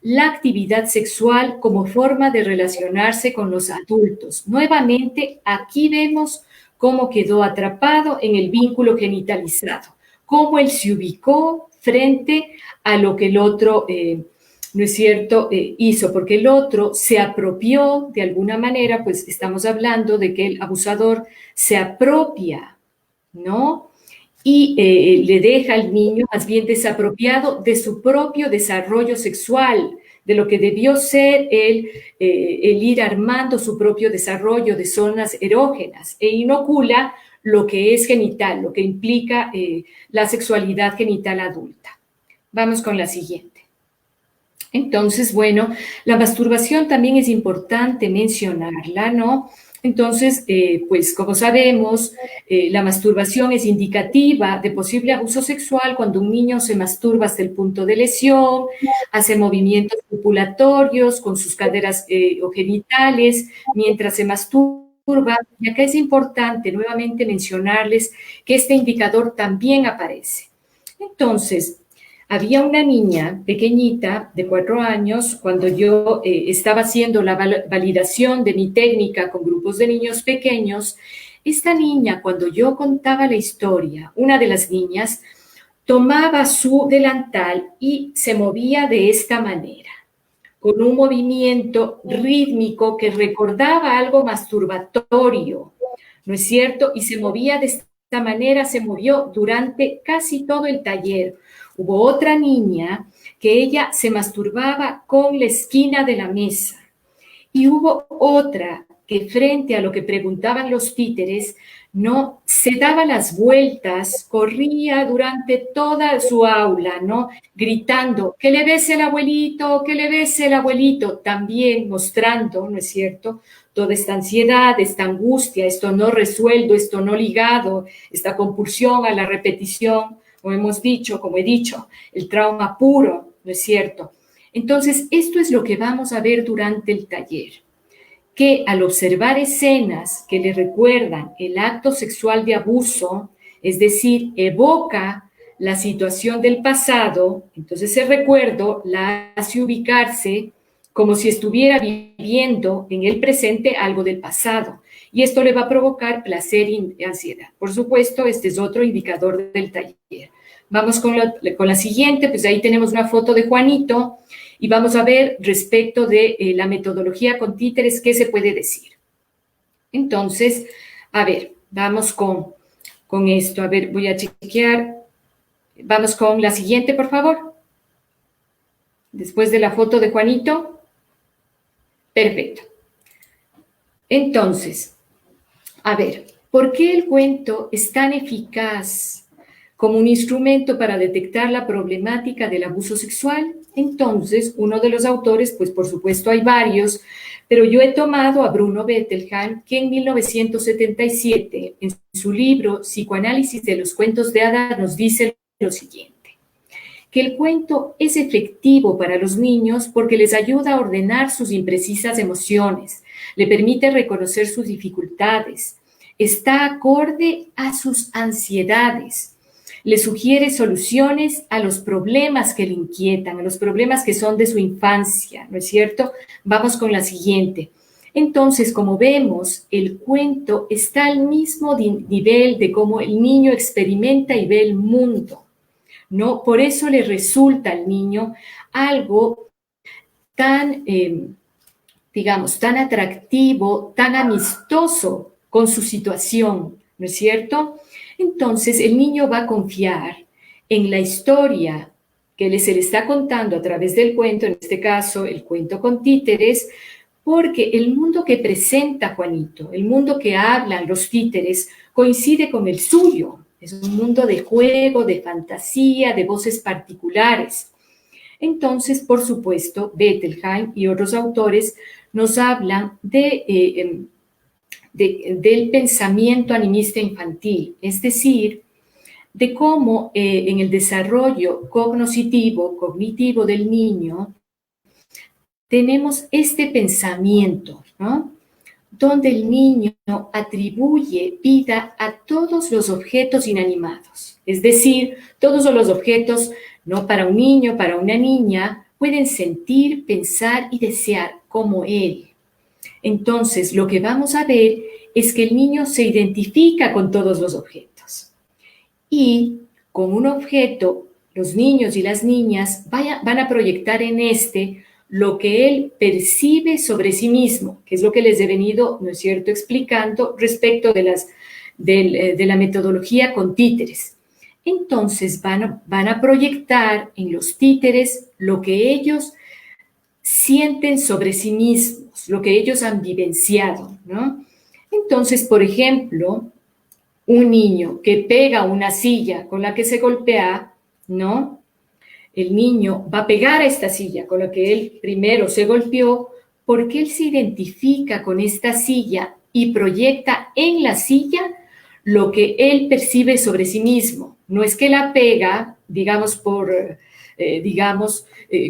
la actividad sexual como forma de relacionarse con los adultos. Nuevamente, aquí vemos cómo quedó atrapado en el vínculo genitalizado, cómo él se ubicó frente a lo que el otro, ¿no es cierto?, hizo, porque el otro se apropió de alguna manera, pues estamos hablando de que el abusador se apropia, ¿no? Y le deja al niño más bien desapropiado de su propio desarrollo sexual, de lo que debió ser el ir armando su propio desarrollo de zonas erógenas, e inocula lo que es genital, lo que implica la sexualidad genital adulta. Vamos con la siguiente. Entonces, bueno, la masturbación también es importante mencionarla, ¿no? Entonces, pues como sabemos, la masturbación es indicativa de posible abuso sexual cuando un niño se masturba hasta el punto de lesión, hace movimientos copulatorios con sus caderas o genitales mientras se masturba. Y acá es importante nuevamente mencionarles que este indicador también aparece. Entonces, había una niña pequeñita de 4 años cuando yo estaba haciendo la validación de mi técnica con grupos de niños pequeños. Esta niña, cuando yo contaba la historia, una de las niñas tomaba su delantal y se movía de esta manera, con un movimiento rítmico que recordaba algo masturbatorio, ¿no es cierto? Y se movía de esta manera, se movió durante casi todo el taller. Hubo otra niña que ella se masturbaba con la esquina de la mesa y hubo otra que frente a lo que preguntaban los títeres, no se daba las vueltas, corría durante toda su aula, ¿no? Gritando, que le bese el abuelito, que le bese el abuelito, también mostrando, ¿no es cierto?, toda esta ansiedad, esta angustia, esto no resuelto, esto no ligado, esta compulsión a la repetición, como hemos dicho, como he dicho, el trauma puro, ¿no es cierto? Entonces, esto es lo que vamos a ver durante el taller, que al observar escenas que le recuerdan el acto sexual de abuso, es decir, evoca la situación del pasado, entonces el recuerdo la hace ubicarse como si estuviera viviendo en el presente algo del pasado. Y esto le va a provocar placer y ansiedad. Por supuesto, este es otro indicador del taller. Vamos con la siguiente, pues ahí tenemos una foto de Juanito y vamos a ver respecto de la metodología con títeres, ¿qué se puede decir? Entonces, a ver, vamos con esto. A ver, voy a chequear. Vamos con la siguiente, por favor. Después de la foto de Juanito. Perfecto. Entonces, a ver, ¿por qué el cuento es tan eficaz como un instrumento para detectar la problemática del abuso sexual? Entonces, uno de los autores, pues por supuesto hay varios, pero yo he tomado a Bruno Bettelheim, que en 1977, en su libro Psicoanálisis de los cuentos de hadas, nos dice lo siguiente, que el cuento es efectivo para los niños porque les ayuda a ordenar sus imprecisas emociones, le permite reconocer sus dificultades, está acorde a sus ansiedades, le sugiere soluciones a los problemas que le inquietan, a los problemas que son de su infancia, ¿no es cierto? Vamos con la siguiente. Entonces, como vemos, el cuento está al mismo nivel de cómo el niño experimenta y ve el mundo, ¿no? Por eso le resulta al niño algo tan, digamos, tan atractivo, tan amistoso con su situación, ¿no es cierto? Entonces, el niño va a confiar en la historia que se le está contando a través del cuento, en este caso, el cuento con títeres, porque el mundo que presenta Juanito, el mundo que hablan los títeres, coincide con el suyo. Es un mundo de juego, de fantasía, de voces particulares. Entonces, por supuesto, Bettelheim y otros autores nos hablan del pensamiento animista infantil, es decir, de cómo en el desarrollo cognitivo del niño tenemos este pensamiento, ¿no? donde el niño atribuye vida a todos los objetos inanimados. Es decir, todos los objetos, no para un niño, para una niña, pueden sentir, pensar y desear como él. Entonces, lo que vamos a ver es que el niño se identifica con todos los objetos. Y con un objeto, los niños y las niñas van a proyectar en este lo que él percibe sobre sí mismo, que es lo que les he venido, ¿no es cierto?, explicando respecto de la metodología con títeres. Entonces van a proyectar en los títeres lo que ellos sienten sobre sí mismos, lo que ellos han vivenciado, ¿no? Entonces, por ejemplo, un niño que pega una silla con la que se golpea, ¿no? El niño va a pegar a esta silla con la que él primero se golpeó porque él se identifica con esta silla y proyecta en la silla lo que él percibe sobre sí mismo. No es que la pega, digamos,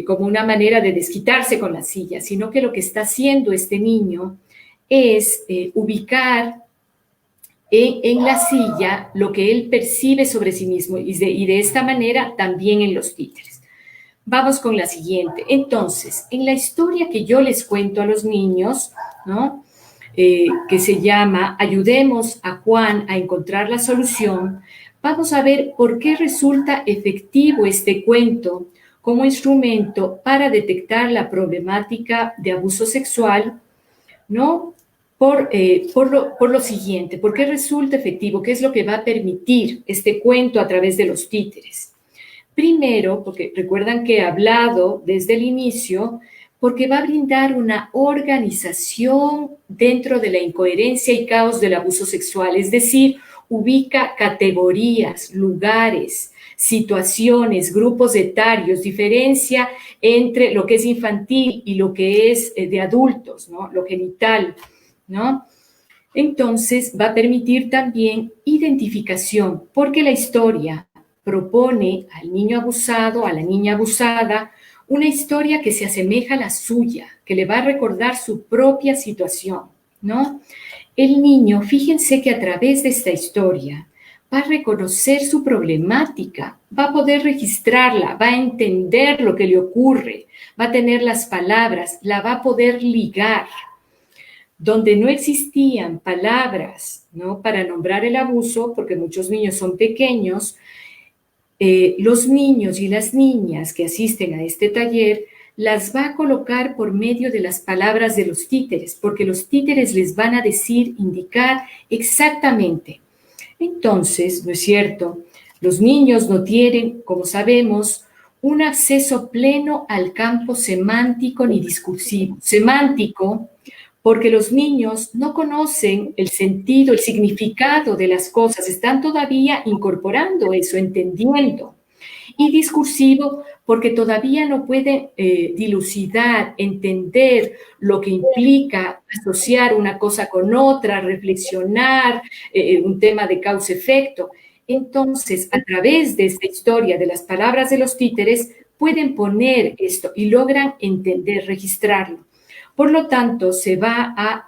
como una manera de desquitarse con la silla, sino que lo que está haciendo este niño es ubicar en la silla lo que él percibe sobre sí mismo y de esta manera también en los títeres. Vamos con la siguiente. Entonces, en la historia que yo les cuento a los niños, ¿no? Que se llama Ayudemos a Juan a encontrar la solución, vamos a ver por qué resulta efectivo este cuento como instrumento para detectar la problemática de abuso sexual, ¿no? Por lo siguiente, ¿por qué resulta efectivo? ¿Qué es lo que va a permitir este cuento a través de los títeres? Primero, porque recuerdan que he hablado desde el inicio, porque va a brindar una organización dentro de la incoherencia y caos del abuso sexual, es decir, ubica categorías, lugares, situaciones, grupos etarios, diferencia entre lo que es infantil y lo que es de adultos, ¿no? Lo genital, ¿no? Entonces, va a permitir también identificación, porque la historia propone al niño abusado, a la niña abusada, una historia que se asemeja a la suya, que le va a recordar su propia situación, ¿no? El niño, fíjense que a través de esta historia va a reconocer su problemática, va a poder registrarla, va a entender lo que le ocurre, va a tener las palabras, la va a poder ligar. Donde no existían palabras, ¿no?, para nombrar el abuso, porque muchos niños son pequeños, los niños y las niñas que asisten a este taller las va a colocar por medio de las palabras de los títeres, porque los títeres les van a decir, indicar exactamente. Entonces, ¿no es cierto?, los niños no tienen, como sabemos, un acceso pleno al campo semántico ni discursivo. Semántico, porque los niños no conocen el sentido, el significado de las cosas, están todavía incorporando eso, entendiendo. Y discursivo, porque todavía no pueden dilucidar, entender lo que implica asociar una cosa con otra, reflexionar, un tema de causa-efecto. Entonces, a través de esta historia de las palabras de los títeres, pueden poner esto y logran entender, registrarlo. Por lo tanto, se va a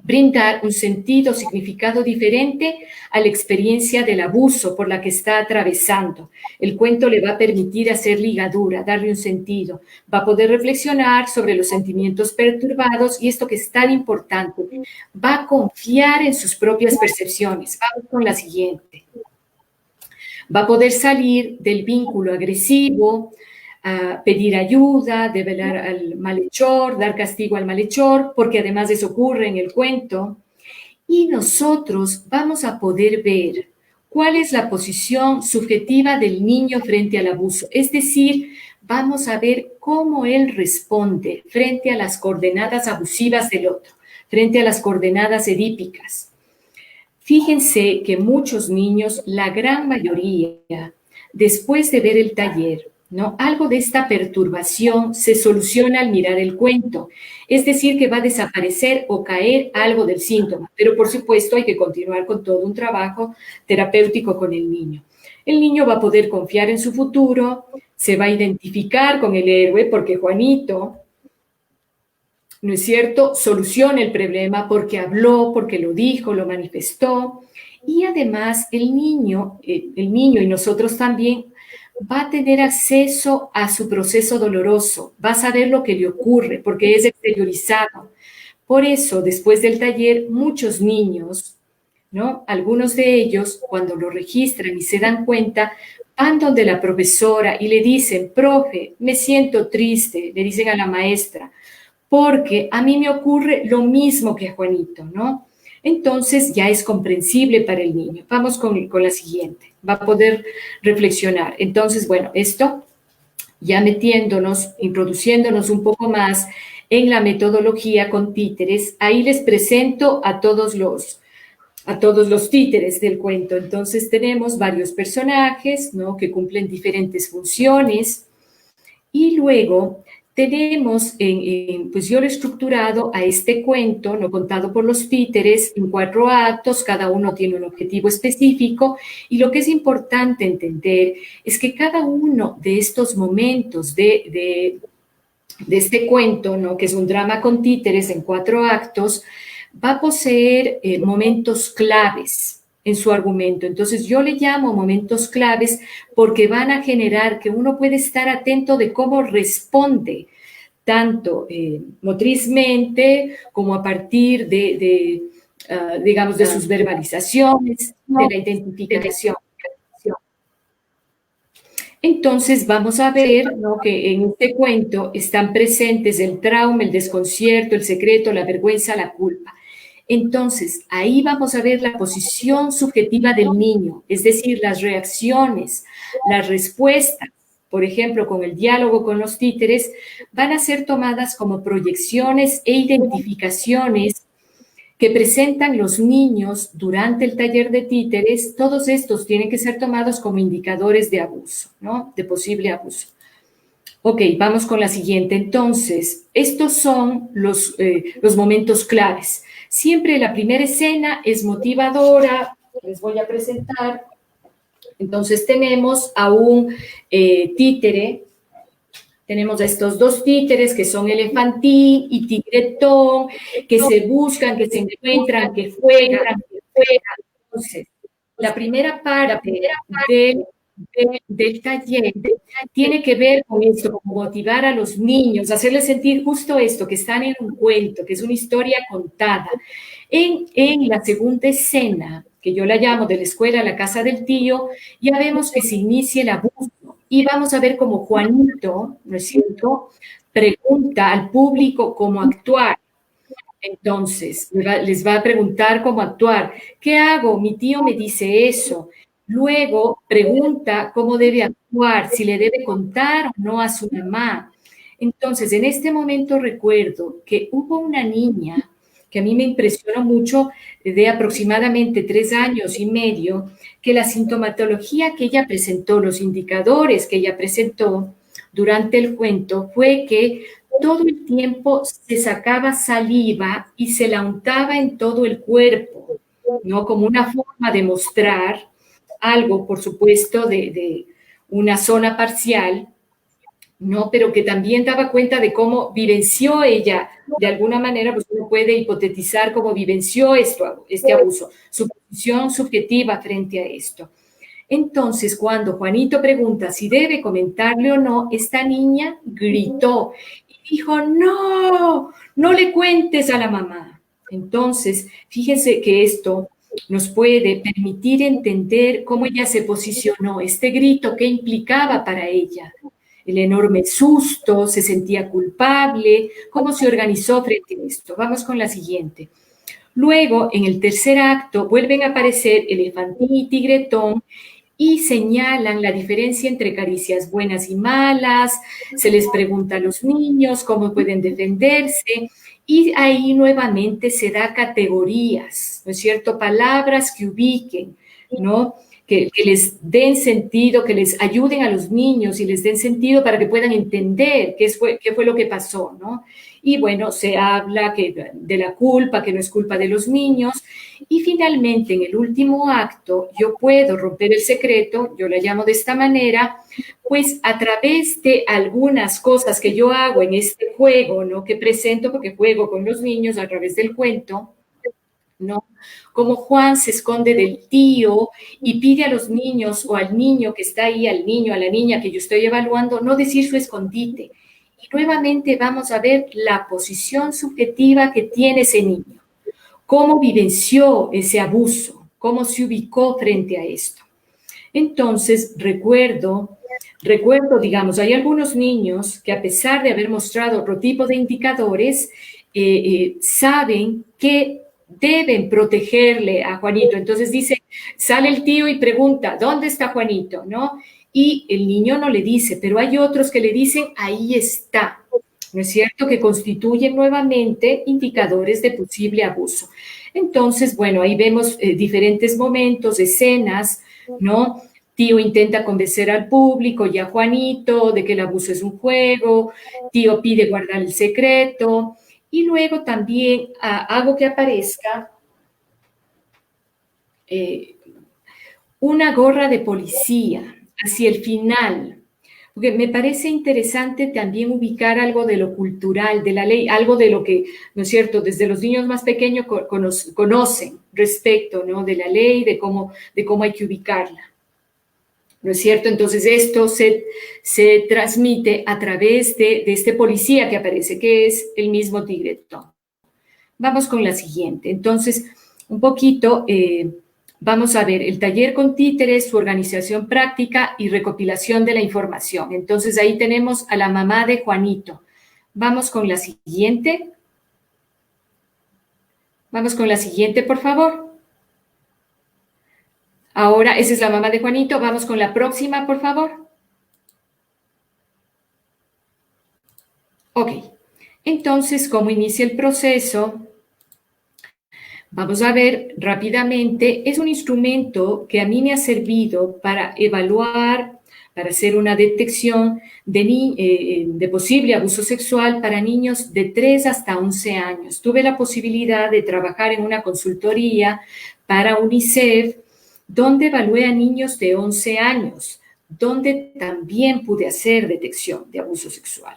brindar un sentido, significado diferente a la experiencia del abuso por la que está atravesando. El cuento le va a permitir hacer ligadura, darle un sentido. Va a poder reflexionar sobre los sentimientos perturbados y esto que es tan importante, va a confiar en sus propias percepciones. Vamos con la siguiente. Va a poder salir del vínculo agresivo, a pedir ayuda, develar al malhechor, dar castigo al malhechor, porque además eso ocurre en el cuento. Y nosotros vamos a poder ver cuál es la posición subjetiva del niño frente al abuso. Es decir, vamos a ver cómo él responde frente a las coordenadas abusivas del otro, frente a las coordenadas edípicas. Fíjense que muchos niños, la gran mayoría, después de ver el taller, ¿no?, algo de esta perturbación se soluciona al mirar el cuento. Es decir, que va a desaparecer o caer algo del síntoma. Pero, por supuesto, hay que continuar con todo un trabajo terapéutico con el niño. El niño va a poder confiar en su futuro, se va a identificar con el héroe, porque Juanito ¿no es cierto?, solucione el problema porque habló, porque lo dijo, lo manifestó. Y además el niño y nosotros también, va a tener acceso a su proceso doloroso, va a saber lo que le ocurre porque es exteriorizado. Por eso, después del taller, muchos niños, ¿no?, algunos de ellos, cuando lo registran y se dan cuenta, van donde la profesora y le dicen, profe, me siento triste, le dicen a la maestra, porque a mí me ocurre lo mismo que a Juanito, ¿no? Entonces ya es comprensible para el niño. Vamos con la siguiente, va a poder reflexionar. Entonces, bueno, esto ya metiéndonos, introduciéndonos un poco más en la metodología con títeres, ahí les presento a todos los títeres del cuento. Entonces tenemos varios personajes, ¿no?, que cumplen diferentes funciones, y luego tenemos, pues yo lo he estructurado a este cuento, no contado por los títeres, en 4 actos, cada uno tiene un objetivo específico, y lo que es importante entender es que cada uno de estos momentos de este cuento, ¿no?, que es un drama con títeres en 4 actos, va a poseer momentos claves en su argumento. Entonces yo le llamo momentos claves porque van a generar que uno puede estar atento de cómo responde, tanto motrizmente como a partir digamos, de sus verbalizaciones, de la identificación. Entonces vamos a ver, ¿no?, que en este cuento están presentes el trauma, el desconcierto, el secreto, la vergüenza, la culpa. Entonces, ahí vamos a ver la posición subjetiva del niño, es decir, las reacciones, las respuestas, por ejemplo, con el diálogo con los títeres, van a ser tomadas como proyecciones e identificaciones que presentan los niños durante el taller de títeres. Todos estos tienen que ser tomados como indicadores de abuso, ¿no?, de posible abuso. Ok, vamos con la siguiente. Entonces, estos son los momentos claves. Siempre la primera escena es motivadora. Les voy a presentar. Entonces, tenemos a un títere. Tenemos a estos 2 títeres que son Elefantín y Tigretón, que se buscan, que se encuentran, que juegan. Entonces, la primera parte del taller tiene que ver con esto, con motivar a los niños, hacerles sentir justo esto, que están en un cuento, que es una historia contada. En la segunda escena, que yo la llamo de la escuela a la casa del tío, ya vemos que se inicia el abuso y vamos a ver cómo Juanito, ¿no es cierto?, pregunta al público cómo actuar. Entonces, les va a preguntar cómo actuar. ¿Qué hago? Mi tío me dice eso. Luego pregunta cómo debe actuar, si le debe contar o no a su mamá. Entonces, en este momento recuerdo que hubo una niña que a mí me impresionó mucho, de aproximadamente 3 años y medio, que la sintomatología que ella presentó, los indicadores que ella presentó durante el cuento, fue que todo el tiempo se sacaba saliva y se la untaba en todo el cuerpo, ¿no?, como una forma de mostrar algo, por supuesto, de una zona parcial, ¿no?, pero que también daba cuenta de cómo vivenció ella. De alguna manera, pues uno puede hipotetizar cómo vivenció este abuso, su posición subjetiva frente a esto. Entonces, cuando Juanito pregunta si debe comentarle o no, esta niña gritó y dijo, no, no le cuentes a la mamá. Entonces, fíjense que esto nos puede permitir entender cómo ella se posicionó, este grito, qué implicaba para ella. El enorme susto, se sentía culpable, cómo se organizó frente a esto. Vamos con la siguiente. Luego, en el tercer acto, vuelven a aparecer Elefantín y Tigretón y señalan la diferencia entre caricias buenas y malas, se les pregunta a los niños cómo pueden defenderse, y ahí nuevamente se da categorías, ¿no es cierto?, palabras que ubiquen, ¿no?, que les den sentido, que les ayuden a los niños y les den sentido para que puedan entender qué fue lo que pasó, ¿no? Y bueno, se habla de la culpa, que no es culpa de los niños. Y finalmente, en el último acto, yo puedo romper el secreto, yo la llamo de esta manera, pues a través de algunas cosas que yo hago en este juego, ¿no? Que presento, porque juego con los niños a través del cuento, ¿no? Como Juan se esconde del tío y pide a los niños o al niño que está ahí, al niño, a la niña que yo estoy evaluando, no decir su escondite. Y nuevamente vamos a ver la posición subjetiva que tiene ese niño, cómo vivenció ese abuso, cómo se ubicó frente a esto. Entonces, recuerdo, digamos, hay algunos niños que a pesar de haber mostrado otro tipo de indicadores, saben que deben protegerle a Juanito. Entonces dice, sale el tío y pregunta, ¿dónde está Juanito? ¿No? Y el niño no le dice, pero hay otros que le dicen, ahí está. ¿No es cierto? Que constituyen nuevamente indicadores de posible abuso. Entonces, bueno, ahí vemos diferentes momentos, escenas, ¿no? Tío intenta convencer al público y a Juanito de que el abuso es un juego, tío pide guardar el secreto, y luego también hago que aparezca una gorra de policía hacia el final, porque me parece interesante también ubicar algo de lo cultural, de la ley, algo de lo que, ¿no es cierto?, desde los niños más pequeños conocen respecto, ¿no?, de la ley, de cómo hay que ubicarla. ¿No es cierto? Entonces esto se transmite a través de este policía que aparece, que es el mismo tigretón. Vamos con la siguiente. Entonces, un poquito, vamos a ver el taller con títeres, su organización práctica y recopilación de la información. Entonces ahí tenemos a la mamá de Juanito. Vamos con la siguiente. Vamos con la siguiente, por favor. Ahora, esa es la mamá de Juanito. Vamos con la próxima, por favor. Ok. Entonces, ¿cómo inicia el proceso? Vamos a ver rápidamente. Es un instrumento que a mí me ha servido para evaluar, para hacer una detección de posible abuso sexual para niños de 3 hasta 11 años. Tuve la posibilidad de trabajar en una consultoría para UNICEF, donde evalué a niños de 11 años, donde también pude hacer detección de abuso sexual.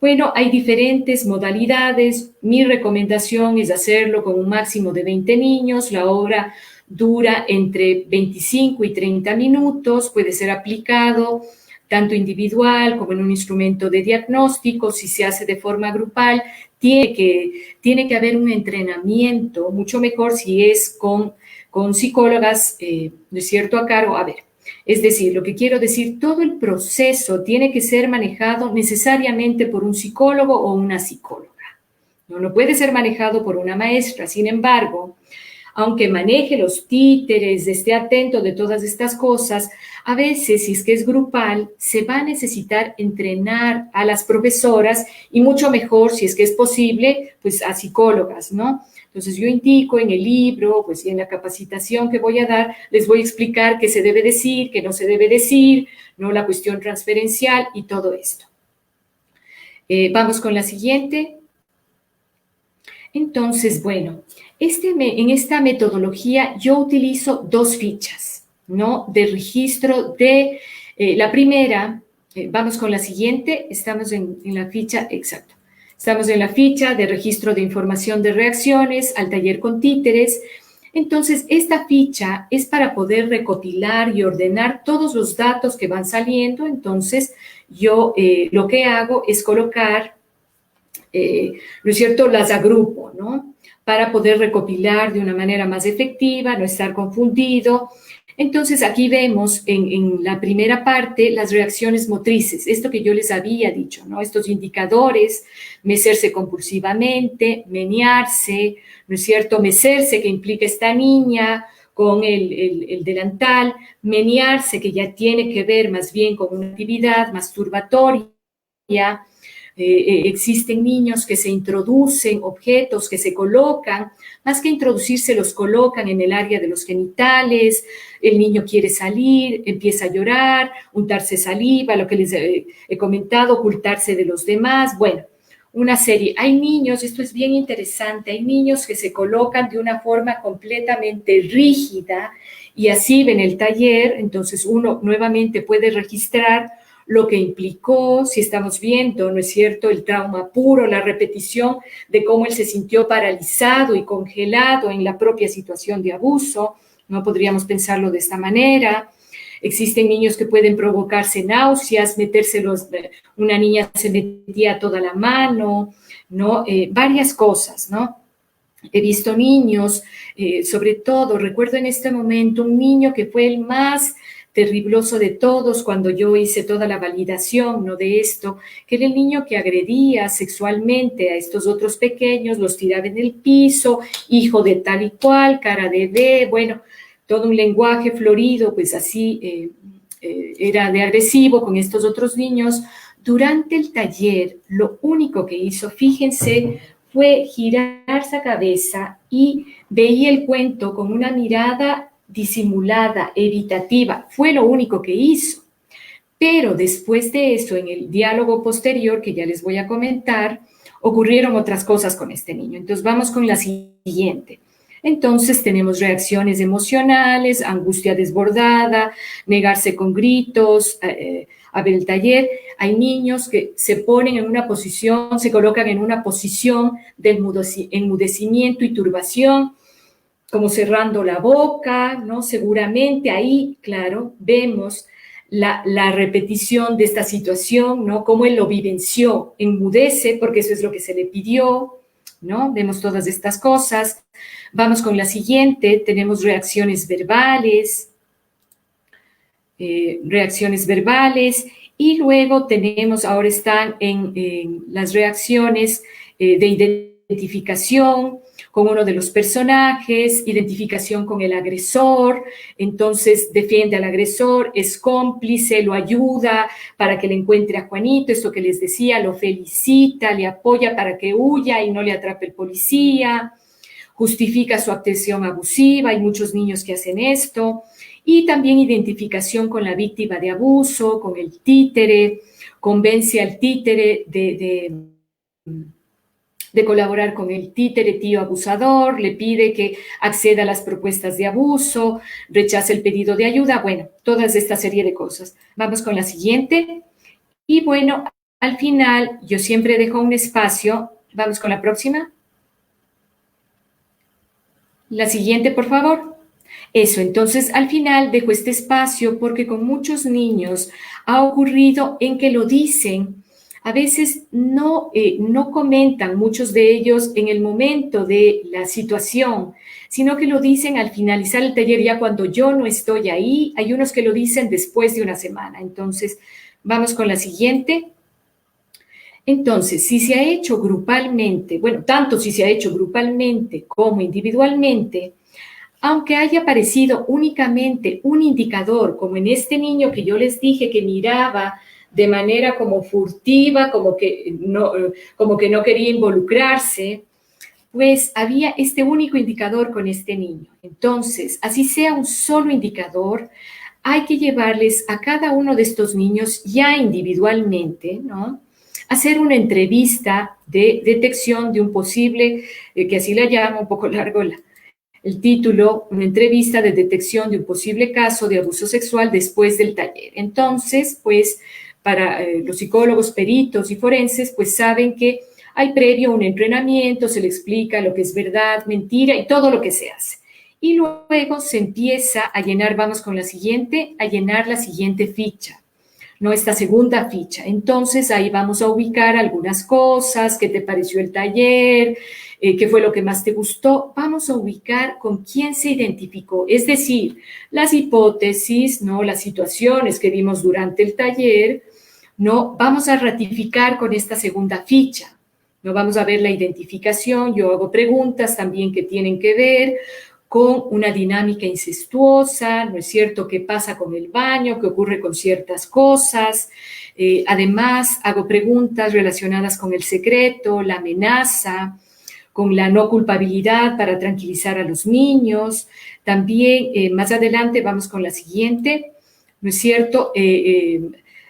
Bueno, hay diferentes modalidades. Mi recomendación es hacerlo con un máximo de 20 niños. La hora dura entre 25 y 30 minutos. Puede ser aplicado tanto individual como en un instrumento de diagnóstico. Si se hace de forma grupal, tiene que haber un entrenamiento, mucho mejor si es con psicólogas, ¿no es cierto, Caro? A ver, es decir, lo que quiero decir, todo el proceso tiene que ser manejado necesariamente por un psicólogo o una psicóloga. No puede ser manejado por una maestra. Sin embargo, aunque maneje los títeres, esté atento de todas estas cosas, a veces, si es que es grupal, se va a necesitar entrenar a las profesoras y mucho mejor, si es que es posible, pues a psicólogas, ¿no? Entonces yo indico en el libro, pues y en la capacitación que voy a dar, les voy a explicar qué se debe decir, qué no se debe decir, ¿no? La cuestión transferencial y todo esto. Vamos con la siguiente. Entonces, bueno, en esta metodología yo utilizo 2 fichas, ¿no? De registro de la primera, vamos con la siguiente, estamos en la ficha, exacto. Estamos en la ficha de registro de información de reacciones al taller con títeres. Entonces, esta ficha es para poder recopilar y ordenar todos los datos que van saliendo. Entonces, yo lo que hago es colocar, ¿no es cierto?, las agrupo, ¿no? Para poder recopilar de una manera más efectiva, no estar confundido. Entonces, aquí vemos en la primera parte las reacciones motrices, esto que yo les había dicho, ¿no? Estos indicadores, mecerse compulsivamente, menearse, ¿no es cierto? Mecerse, que implica esta niña con el delantal, menearse, que ya tiene que ver más bien con una actividad masturbatoria, Existen niños que se introducen objetos que se colocan, más que introducirse los colocan en el área de los genitales, el niño quiere salir, empieza a llorar, untarse saliva, lo que les he comentado, ocultarse de los demás, bueno, una serie. Hay niños, esto es bien interesante, hay niños que se colocan de una forma completamente rígida y así ven el taller, entonces uno nuevamente puede registrar lo que implicó, si estamos viendo, ¿no es cierto?, el trauma puro, la repetición de cómo él se sintió paralizado y congelado en la propia situación de abuso, no podríamos pensarlo de esta manera. Existen niños que pueden provocarse náuseas, una niña se metía toda la mano, ¿no? Varias cosas, ¿no? He visto niños, sobre todo, recuerdo en este momento un niño que fue el más terribloso de todos cuando yo hice toda la validación, ¿no?, de esto, que era el niño que agredía sexualmente a estos otros pequeños, los tiraba en el piso, hijo de tal y cual, cara de B, bueno, todo un lenguaje florido, pues así era de agresivo con estos otros niños. Durante el taller, lo único que hizo, fíjense, fue girar esa cabeza y veía el cuento con una mirada disimulada, evitativa, fue lo único que hizo. Pero después de eso, en el diálogo posterior, que ya les voy a comentar, ocurrieron otras cosas con este niño. Entonces, vamos con la siguiente. Entonces, tenemos reacciones emocionales, angustia desbordada, negarse con gritos, a ver el taller. Hay niños que se ponen en una posición, se colocan en una posición de enmudecimiento y turbación, como cerrando la boca, ¿no? Seguramente ahí, claro, vemos la repetición de esta situación, ¿no? Cómo él lo vivenció, enmudece, porque eso es lo que se le pidió, ¿no? Vemos todas estas cosas. Vamos con la siguiente, tenemos reacciones verbales, y luego tenemos, ahora están en las reacciones de identificación con uno de los personajes, identificación con el agresor, entonces defiende al agresor, es cómplice, lo ayuda para que le encuentre a Juanito, esto que les decía, lo felicita, le apoya para que huya y no le atrape el policía, justifica su actuación abusiva, hay muchos niños que hacen esto, y también identificación con la víctima de abuso, con el títere, convence al títere de colaborar con el títere tío abusador, le pide que acceda a las propuestas de abuso, rechaza el pedido de ayuda, bueno, toda esta serie de cosas. Vamos con la siguiente. Y bueno, al final yo siempre dejo un espacio. Vamos con la próxima. La siguiente, por favor. Eso, entonces al final dejo este espacio porque con muchos niños ha ocurrido en que lo dicen. A veces no comentan muchos de ellos en el momento de la situación, sino que lo dicen al finalizar el taller, ya cuando yo no estoy ahí. Hay unos que lo dicen después de una semana. Entonces, vamos con la siguiente. Entonces, si se ha hecho grupalmente, bueno, tanto si se ha hecho grupalmente como individualmente, aunque haya aparecido únicamente un indicador, como en este niño que yo les dije que miraba de manera como furtiva, como que no quería involucrarse, pues había este único indicador con este niño. Entonces, así sea un solo indicador, hay que llevarles a cada uno de estos niños ya individualmente, ¿no?, hacer una entrevista de detección de un posible, que así la llamo, un poco largo el título, una entrevista de detección de un posible caso de abuso sexual después del taller. Entonces, pues, para los psicólogos, peritos y forenses, pues saben que hay previo un entrenamiento, se le explica lo que es verdad, mentira y todo lo que se hace. Y luego se empieza a llenar, vamos con la siguiente, a llenar la siguiente ficha, ¿no?, esta segunda ficha. Entonces, ahí vamos a ubicar algunas cosas, qué te pareció el taller, qué fue lo que más te gustó. Vamos a ubicar con quién se identificó, es decir, las hipótesis, ¿no?, las situaciones que vimos durante el taller, ¿no?, vamos a ratificar con esta segunda ficha. No vamos a ver la identificación, yo hago preguntas también que tienen que ver con una dinámica incestuosa, ¿no es cierto?, qué pasa con el baño, qué ocurre con ciertas cosas. Además, hago preguntas relacionadas con el secreto, la amenaza, con la no culpabilidad para tranquilizar a los niños. También, más adelante, vamos con la siguiente, ¿no es cierto?,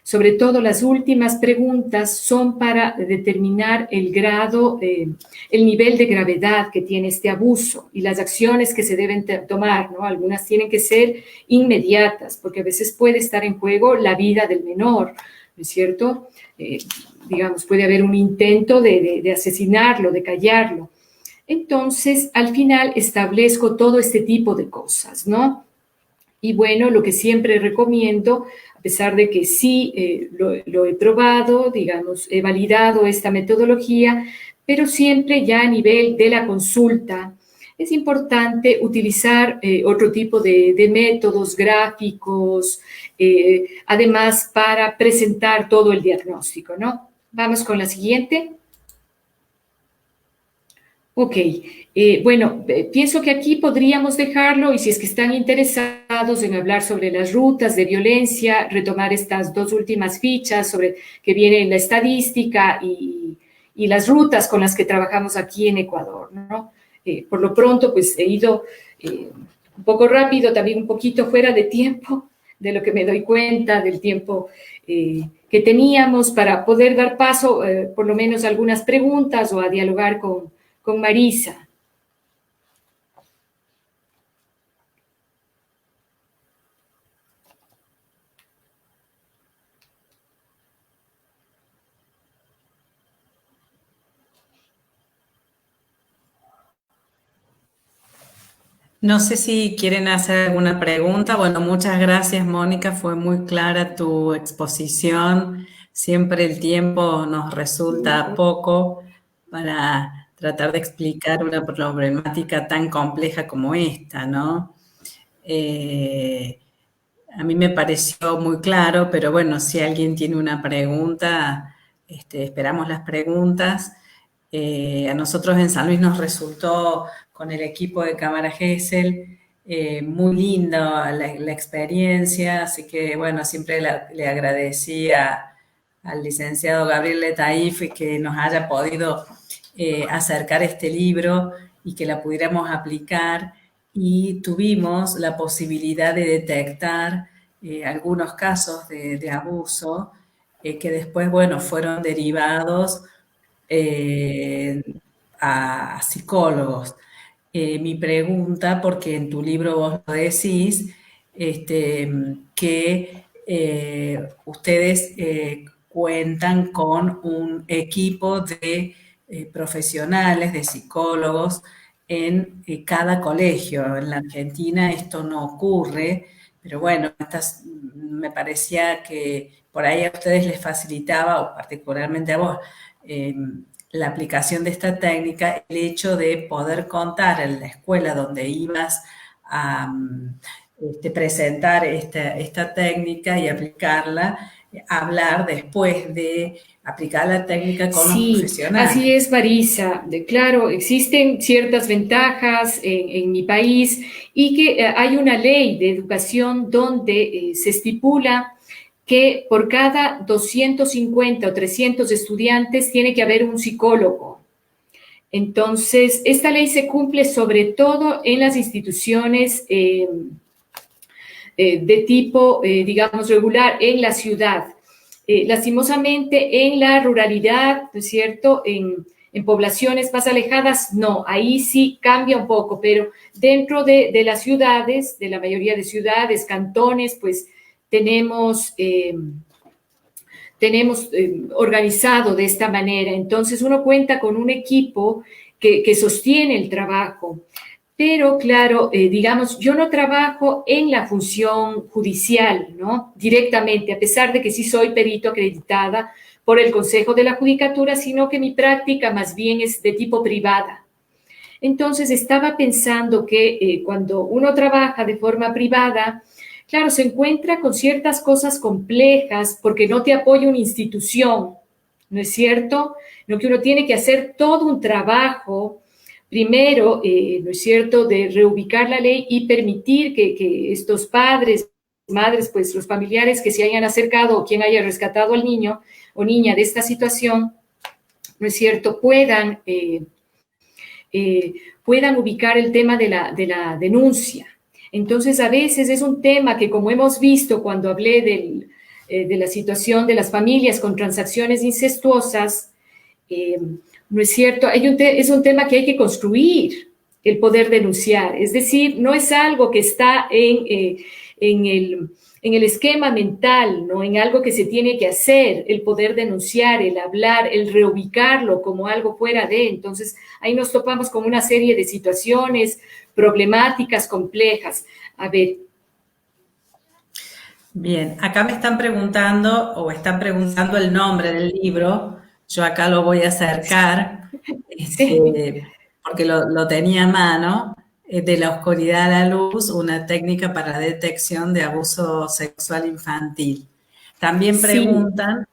sobre todo las últimas preguntas son para determinar el grado, el nivel de gravedad que tiene este abuso y las acciones que se deben tomar, ¿no? Algunas tienen que ser inmediatas, porque a veces puede estar en juego la vida del menor, ¿no es cierto? Digamos, puede haber un intento de asesinarlo, de callarlo. Entonces, al final establezco todo este tipo de cosas, ¿no? Y bueno, lo que siempre recomiendo, a pesar de que sí lo he probado, digamos, he validado esta metodología, pero siempre ya a nivel de la consulta, es importante utilizar otro tipo de métodos gráficos, además para presentar todo el diagnóstico, ¿no? Vamos con la siguiente. Ok, bueno, pienso que aquí podríamos dejarlo y si es que están interesados en hablar sobre las rutas de violencia, retomar estas dos últimas fichas sobre que viene la estadística y las rutas con las que trabajamos aquí en Ecuador, ¿no? Por lo pronto, pues he ido un poco rápido, también un poquito fuera de tiempo, de lo que me doy cuenta, del tiempo que teníamos para poder dar paso, por lo menos a algunas preguntas o a dialogar con Marisa. No sé si quieren hacer alguna pregunta. Bueno, muchas gracias, Mónica. Fue muy clara tu exposición. Siempre el tiempo nos resulta poco para tratar de explicar una problemática tan compleja como esta, ¿no? A mí me pareció muy claro, pero bueno, si alguien tiene una pregunta, esperamos las preguntas. A nosotros en San Luis nos resultó con el equipo de Cámara Gesell muy lindo la experiencia, así que bueno, siempre le agradecí al licenciado Gabriel Letaif que nos haya podido acercar este libro y que la pudiéramos aplicar y tuvimos la posibilidad de detectar algunos casos de abuso que después, bueno, fueron derivados a psicólogos. Mi pregunta, porque en tu libro vos lo decís, que ustedes cuentan con un equipo de profesionales, de psicólogos en cada colegio. En la Argentina esto no ocurre, pero bueno, me parecía que por ahí a ustedes les facilitaba, o particularmente a vos, la aplicación de esta técnica, el hecho de poder contar en la escuela donde ibas a presentar esta técnica y aplicarla, hablar después de aplicar la técnica con los profesionales. Así es, Marisa. Claro, existen ciertas ventajas en mi país y que hay una ley de educación donde se estipula que por cada 250 o 300 estudiantes tiene que haber un psicólogo. Entonces, esta ley se cumple sobre todo en las instituciones de tipo, digamos, regular en la ciudad. Lastimosamente, en la ruralidad, ¿no es cierto?, en poblaciones más alejadas, no, ahí sí cambia un poco, pero dentro de las ciudades, de la mayoría de ciudades, cantones, pues tenemos organizado de esta manera. Entonces uno cuenta con un equipo que sostiene el trabajo. Pero claro, digamos, yo no trabajo en la función judicial, ¿no? Directamente, a pesar de que sí soy perito acreditada por el Consejo de la Judicatura, sino que mi práctica más bien es de tipo privada. Entonces estaba pensando que cuando uno trabaja de forma privada, claro, se encuentra con ciertas cosas complejas porque no te apoya una institución, ¿no es cierto? No, que uno tiene que hacer todo un trabajo primero, ¿no es cierto?, de reubicar la ley y permitir que estos padres, madres, pues los familiares que se hayan acercado o quien haya rescatado al niño o niña de esta situación, ¿no es cierto?, puedan ubicar el tema de la denuncia. Entonces, a veces es un tema que, como hemos visto cuando hablé de la situación de las familias con transacciones incestuosas, ¿no es cierto? Es un tema que hay que construir, el poder denunciar. Es decir, no es algo que está en el esquema mental, ¿no? En algo que se tiene que hacer, el poder denunciar, el hablar, el reubicarlo como algo fuera de. Entonces, ahí nos topamos con una serie de situaciones problemáticas, complejas. A ver. Bien, acá me están preguntando o están preguntando el nombre del libro. Yo acá lo voy a acercar, Sí. porque lo tenía a mano. De la oscuridad a la luz, una técnica para la detección de abuso sexual infantil. También Sí. preguntan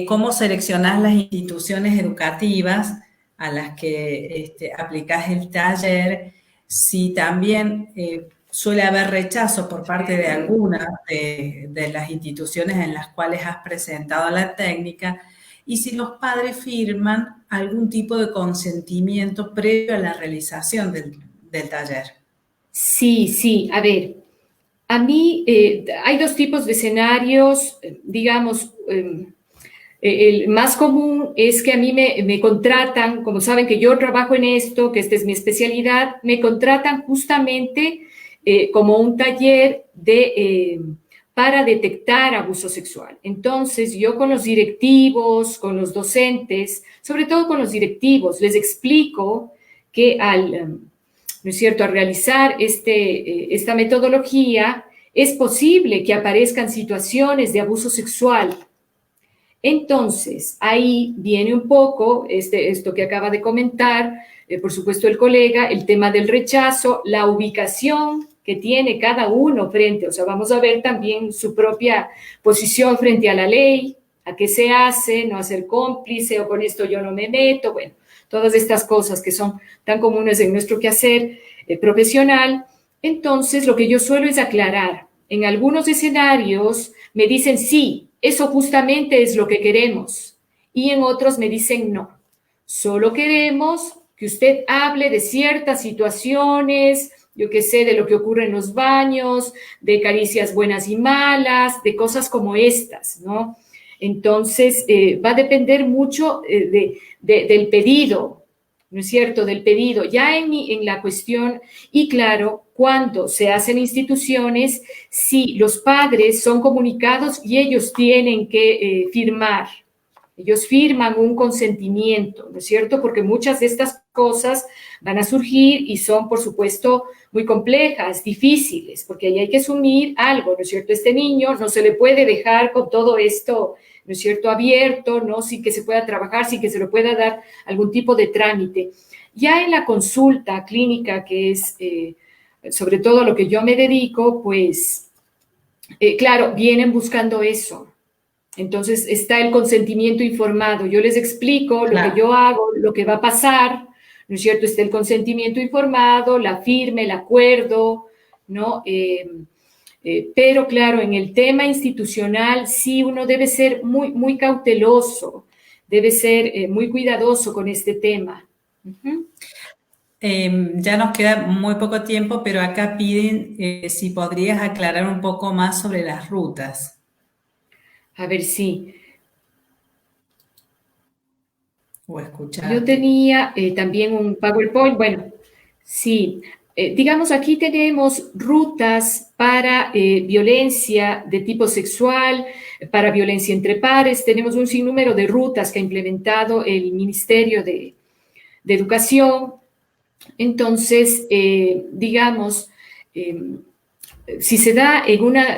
cómo seleccionás las instituciones educativas a las que aplicás el taller, si también suele haber rechazo por parte de alguna de las instituciones en las cuales has presentado la técnica, y si los padres firman algún tipo de consentimiento previo a la realización del taller. Sí, sí. A ver, a mí hay dos tipos de escenarios, digamos. El más común es que a mí me contratan, como saben que yo trabajo en esto, que esta es mi especialidad, me contratan justamente como un taller para detectar abuso sexual. Entonces, yo con los directivos, con los docentes, sobre todo con los directivos, les explico que ¿no es cierto?, al realizar esta metodología, es posible que aparezcan situaciones de abuso sexual. Entonces, ahí viene un poco esto que acaba de comentar, por supuesto el colega, el tema del rechazo, la ubicación que tiene cada uno frente, o sea, vamos a ver también su propia posición frente a la ley, a qué se hace, no hacer cómplice o con esto yo no me meto, bueno, todas estas cosas que son tan comunes en nuestro quehacer profesional. Entonces, lo que yo suelo es aclarar. En algunos escenarios me dicen sí, eso justamente es lo que queremos. Y en otros me dicen no. Solo queremos que usted hable de ciertas situaciones, yo qué sé, de lo que ocurre en los baños, de caricias buenas y malas, de cosas como estas, ¿no? Entonces, va a depender mucho del pedido, ¿no es cierto?, del pedido. Ya en la cuestión, y claro, cuando se hacen instituciones, sí, los padres son comunicados y ellos tienen que firmar. Ellos firman un consentimiento, ¿no es cierto? Porque muchas de estas cosas van a surgir y son, por supuesto, muy complejas, difíciles, porque ahí hay que asumir algo, ¿no es cierto? Este niño no se le puede dejar con todo esto, ¿no es cierto?, abierto, ¿no?, sin que se pueda trabajar, sin que se le pueda dar algún tipo de trámite. Ya en la consulta clínica, que es sobre todo a lo que yo me dedico, pues, claro, vienen buscando eso. Entonces está el consentimiento informado. Yo les explico lo que yo hago, lo que va a pasar, ¿no es cierto? Está el consentimiento informado, la firma, el acuerdo, ¿no? Pero claro, en el tema institucional sí uno debe ser muy, muy cauteloso, debe ser muy cuidadoso con este tema. Uh-huh. Ya nos queda muy poco tiempo, pero acá piden si podrías aclarar un poco más sobre las rutas. A ver si. O Yo escucharte. tenía también un PowerPoint. Bueno, sí. Digamos, aquí tenemos rutas para violencia de tipo sexual, para violencia entre pares. Tenemos un sinnúmero de rutas que ha implementado el Ministerio de Educación. Entonces, digamos, si se da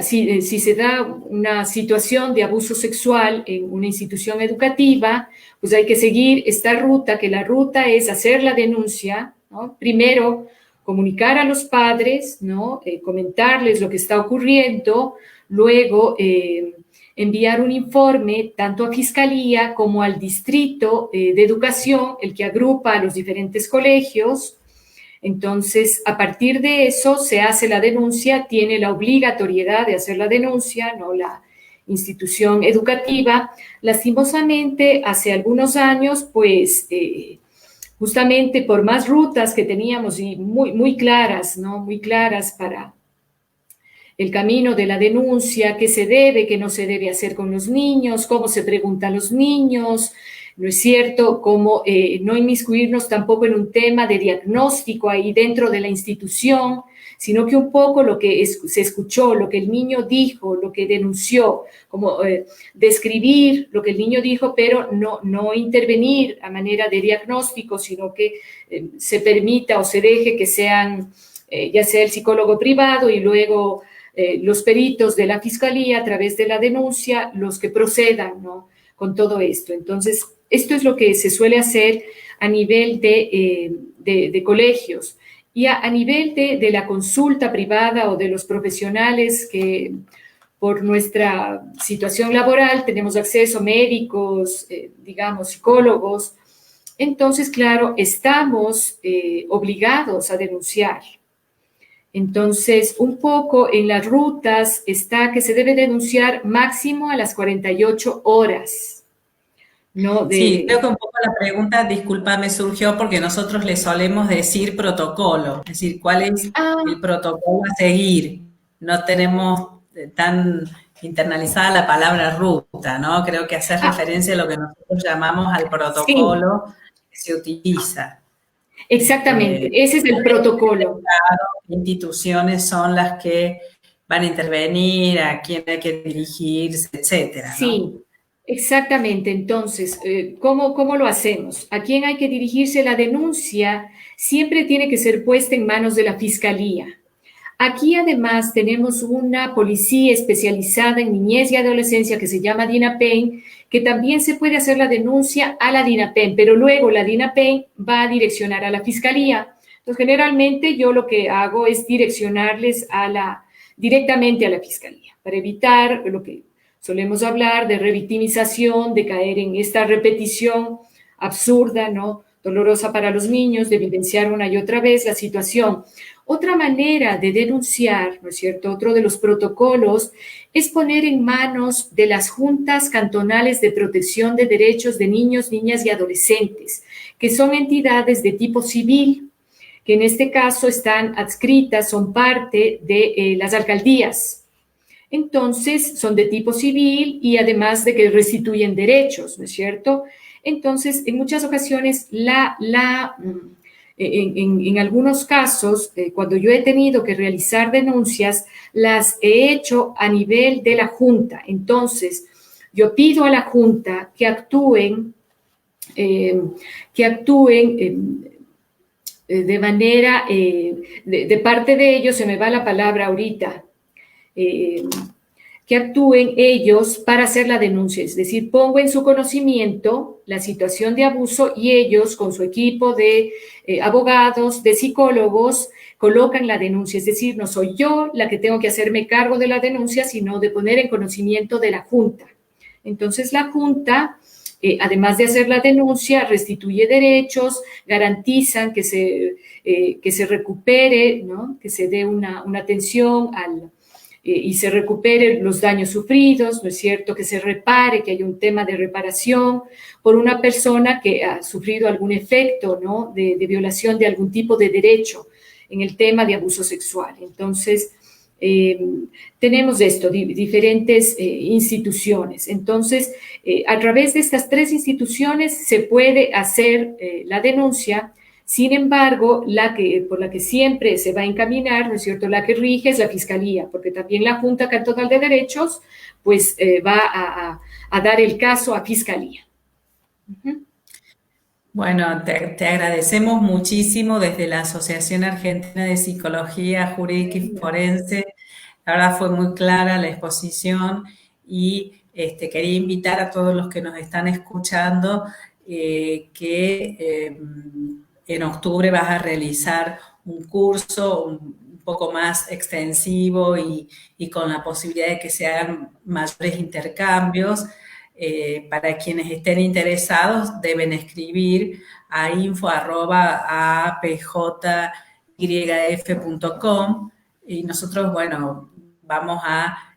si se da una situación de abuso sexual en una institución educativa, pues hay que seguir esta ruta, que la ruta es hacer la denuncia, ¿no? Primero, comunicar a los padres, ¿no? Comentarles lo que está ocurriendo, luego enviar un informe tanto a Fiscalía como al Distrito de Educación, el que agrupa a los diferentes colegios. Entonces, a partir de eso se hace la denuncia, tiene la obligatoriedad de hacer la denuncia, no la institución educativa. Lastimosamente, hace algunos años, pues, justamente por más rutas que teníamos y muy claras, ¿no? Muy claras para el camino de la denuncia, qué se debe, qué no se debe hacer con los niños, cómo se preguntan los niños, ¿no es cierto? Cómo no inmiscuirnos tampoco en un tema de diagnóstico ahí dentro de la institución, sino que un poco lo que se escuchó, lo que el niño dijo, lo que denunció, como describir lo que el niño dijo, pero no intervenir a manera de diagnóstico, sino que se permita o se deje que sean, ya sea el psicólogo privado y luego los peritos de la Fiscalía a través de la denuncia, los que procedan, ¿no? Con todo esto. Entonces, esto es lo que se suele hacer a nivel de colegios. Y a nivel de la consulta privada o de los profesionales que por nuestra situación laboral tenemos acceso, médicos, digamos, psicólogos, entonces, claro, estamos obligados a denunciar. Entonces, un poco en las rutas está que se debe denunciar máximo a las 48 horas, ¿no? Sí, creo que un poco la pregunta, disculpa, me surgió porque nosotros le solemos decir protocolo, es decir, cuál es el protocolo a seguir. No tenemos tan internalizada la palabra ruta, ¿no? Creo que hace referencia a lo que nosotros llamamos al Sí, protocolo que se utiliza. exactamente, ese es el protocolo. Instituciones son las que van a intervenir, a quién hay que dirigirse, etcétera, ¿no? Sí, exactamente. Entonces, ¿cómo lo hacemos? ¿A quién hay que dirigirse la denuncia? Siempre tiene que ser puesta en manos de la Fiscalía. Aquí además tenemos una policía especializada en niñez y adolescencia que se llama DINAPEN, que también se puede hacer la denuncia a la DINAPEN, pero luego la DINAPEN va a direccionar a la Fiscalía. Entonces, generalmente yo lo que hago es direccionarles directamente a la Fiscalía para evitar lo que solemos hablar de revictimización, de caer en esta repetición absurda, ¿no? Dolorosa para los niños, de vivenciar una y otra vez la situación. Otra manera de denunciar, ¿no es cierto? Otro de los protocolos es poner en manos de las juntas cantonales de protección de derechos de niños, niñas y adolescentes, que son entidades de tipo civil, que en este caso están adscritas, son parte de las alcaldías. Entonces, son de tipo civil y además de que restituyen derechos, ¿no es cierto? Entonces, en muchas ocasiones, en algunos casos, cuando yo he tenido que realizar denuncias, las he hecho a nivel de la Junta. Entonces, yo pido a la Junta que actúen de manera, de parte de ellos, se me va la palabra ahorita, que actúen ellos para hacer la denuncia, es decir, pongo en su conocimiento la situación de abuso y ellos con su equipo de abogados, de psicólogos, colocan la denuncia, es decir, no soy yo la que tengo que hacerme cargo de la denuncia, sino de poner en conocimiento de la Junta. Entonces la Junta, además de hacer la denuncia, restituye derechos, garantizan que se recupere, ¿no? Que se dé una atención y se recuperen los daños sufridos, ¿no es cierto? Que se repare, que haya un tema de reparación por una persona que ha sufrido algún efecto, ¿no? De violación de algún tipo de derecho en el tema de abuso sexual. Entonces, tenemos esto, diferentes instituciones. Entonces, a través de estas tres instituciones se puede hacer la denuncia. Sin embargo, por la que siempre se va a encaminar, ¿no es cierto?, la que rige es la Fiscalía, porque también la Junta Cantonal de Derechos, pues, va a dar el caso a Fiscalía. Uh-huh. Bueno, te agradecemos muchísimo desde la Asociación Argentina de Psicología Jurídica y Forense. La verdad fue muy clara la exposición y quería invitar a todos los que nos están escuchando que en octubre vas a realizar un curso un poco más extensivo y con la posibilidad de que se hagan mayores intercambios. Para quienes estén interesados, deben escribir a info@apjyf.com y nosotros, bueno, vamos a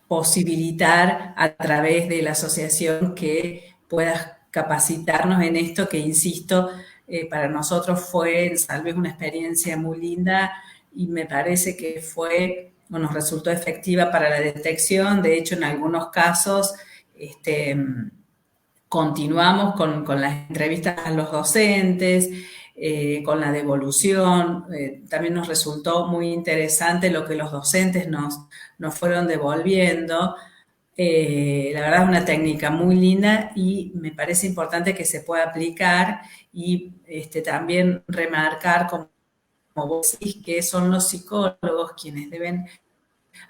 posibilitar a través de la asociación que puedas capacitarnos en esto, que insisto, para nosotros fue en Salves una experiencia muy linda y me parece que fue, o nos resultó efectiva para la detección. De hecho, en algunos casos continuamos con las entrevistas a los docentes, con la devolución. También nos resultó muy interesante lo que los docentes nos fueron devolviendo. La verdad es una técnica muy linda y me parece importante que se pueda aplicar y también remarcar, como vos decís, que son los psicólogos quienes deben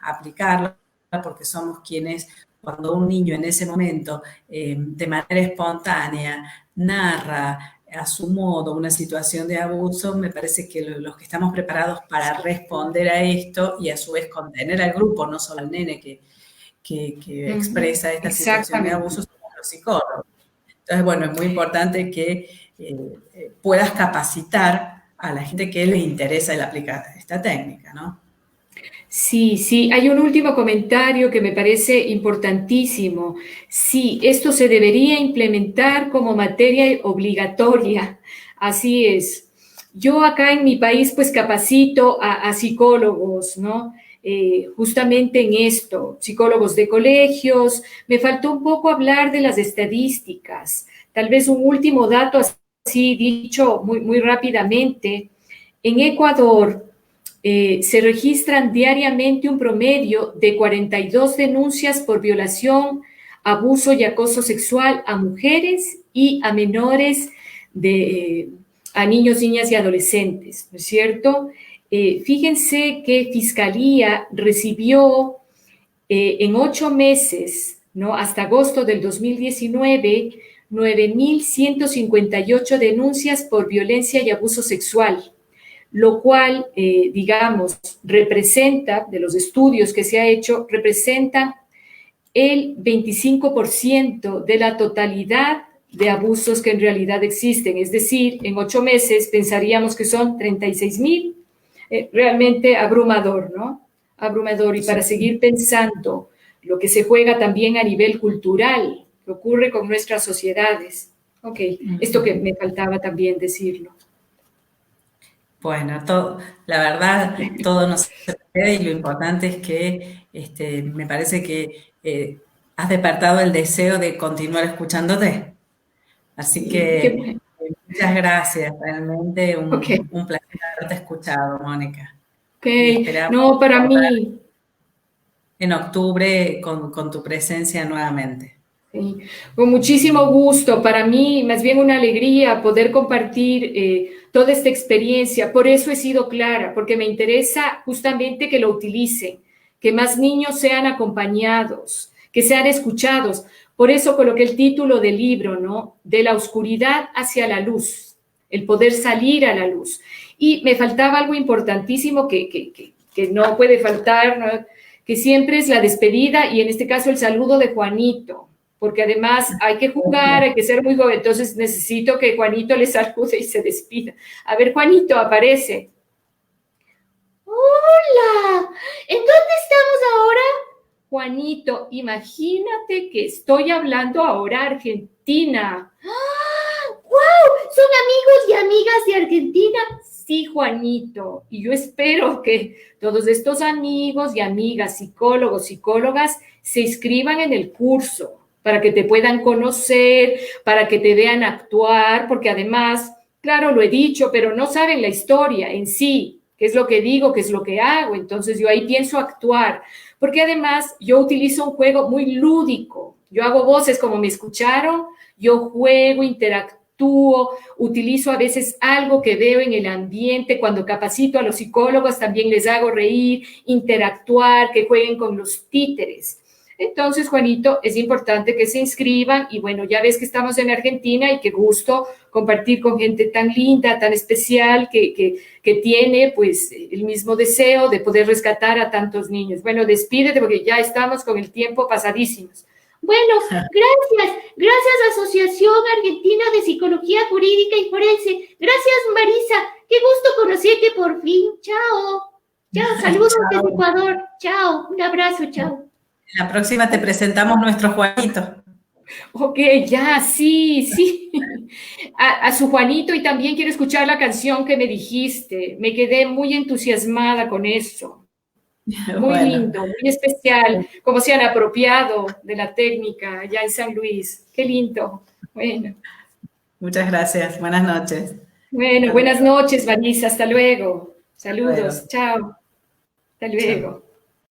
aplicarla, porque somos quienes, cuando un niño en ese momento, de manera espontánea, narra a su modo una situación de abuso, me parece que los que estamos preparados para responder a esto y a su vez contener al grupo, no solo al nene que expresa esta situación de abuso, son los psicólogos. Entonces, bueno, es muy importante que puedas capacitar a la gente que les interesa el aplicar esta técnica, ¿no? Sí, sí, hay un último comentario que me parece importantísimo. Sí, esto se debería implementar como materia obligatoria. Así es. Yo acá en mi país pues capacito a psicólogos, ¿no? Justamente en esto, psicólogos de colegios. Me faltó un poco hablar de las estadísticas. Tal vez un último dato así dicho muy rápidamente. En Ecuador, se registran diariamente un promedio de 42 denuncias por violación, abuso y acoso sexual a mujeres y a menores, a niños, niñas y adolescentes, ¿no es cierto? Fíjense que Fiscalía recibió en 8 meses, ¿no? Hasta agosto del 2019, 9.158 denuncias por violencia y abuso sexual, lo cual, digamos, representa, de los estudios que se ha hecho, representa el 25% de la totalidad de abusos que en realidad existen. Es decir, en 8 meses pensaríamos que son 36.000. Realmente abrumador, ¿no? Abrumador. Y para seguir pensando lo que se juega también a nivel cultural, que ocurre con nuestras sociedades. Ok, esto que me faltaba también decirlo. Bueno, la verdad, todo nos sucede y lo importante es que me parece que has despertado el deseo de continuar escuchándote. Así que muchas gracias, realmente un placer haberte escuchado, Mónica. Y esperamos No, para mí. En octubre con tu presencia nuevamente. Sí, con muchísimo gusto. Para mí, más bien una alegría poder compartir toda esta experiencia. Por eso he sido clara, porque me interesa justamente que lo utilicen, que más niños sean acompañados, que sean escuchados. Por eso coloqué el título del libro, ¿no? De la oscuridad hacia la luz, el poder salir a la luz. Y me faltaba algo importantísimo que no puede faltar, ¿no? Que siempre es la despedida y en este caso el saludo de Juanito, porque además hay que jugar, hay que ser muy joven, entonces necesito que Juanito le salude y se despida. A ver, Juanito, aparece. Hola, ¿en dónde estamos ahora? Juanito, imagínate que estoy hablando ahora Argentina. ¡Ah! ¡Wow! ¿Son amigos y amigas de Argentina? Sí, Juanito. Y yo espero que todos estos amigos y amigas, psicólogos, psicólogas, se inscriban en el curso para que te puedan conocer, para que te vean actuar, porque además, claro, lo he dicho, pero no saben la historia en sí, qué es lo que digo, qué es lo que hago. Entonces yo ahí pienso actuar, porque además yo utilizo un juego muy lúdico. Yo hago voces como me escucharon, yo juego, interactúo, utilizo a veces algo que veo en el ambiente. Cuando capacito a los psicólogos también les hago reír, interactuar, que jueguen con los títeres. Entonces, Juanito, es importante que se inscriban y bueno, ya ves que estamos en Argentina y qué gusto compartir con gente tan linda, tan especial, que tiene pues el mismo deseo de poder rescatar a tantos niños. Bueno, despídete porque ya estamos con el tiempo pasadísimos. Bueno, gracias Asociación Argentina de Psicología Jurídica y Forense. Gracias Marisa, qué gusto conocerte por fin. Chao. Chao, saludos desde Ecuador. Chao, un abrazo, chao. La próxima te presentamos nuestro Juanito. Ok, ya, sí. A su Juanito, y también quiero escuchar la canción que me dijiste. Me quedé muy entusiasmada con eso. Muy lindo, muy especial, como se han apropiado de la técnica allá en San Luis. Qué lindo. Bueno. Muchas gracias. Buenas noches. Bueno, buenas noches, Vanessa. Hasta luego. Saludos. Chao. Hasta luego. Chao.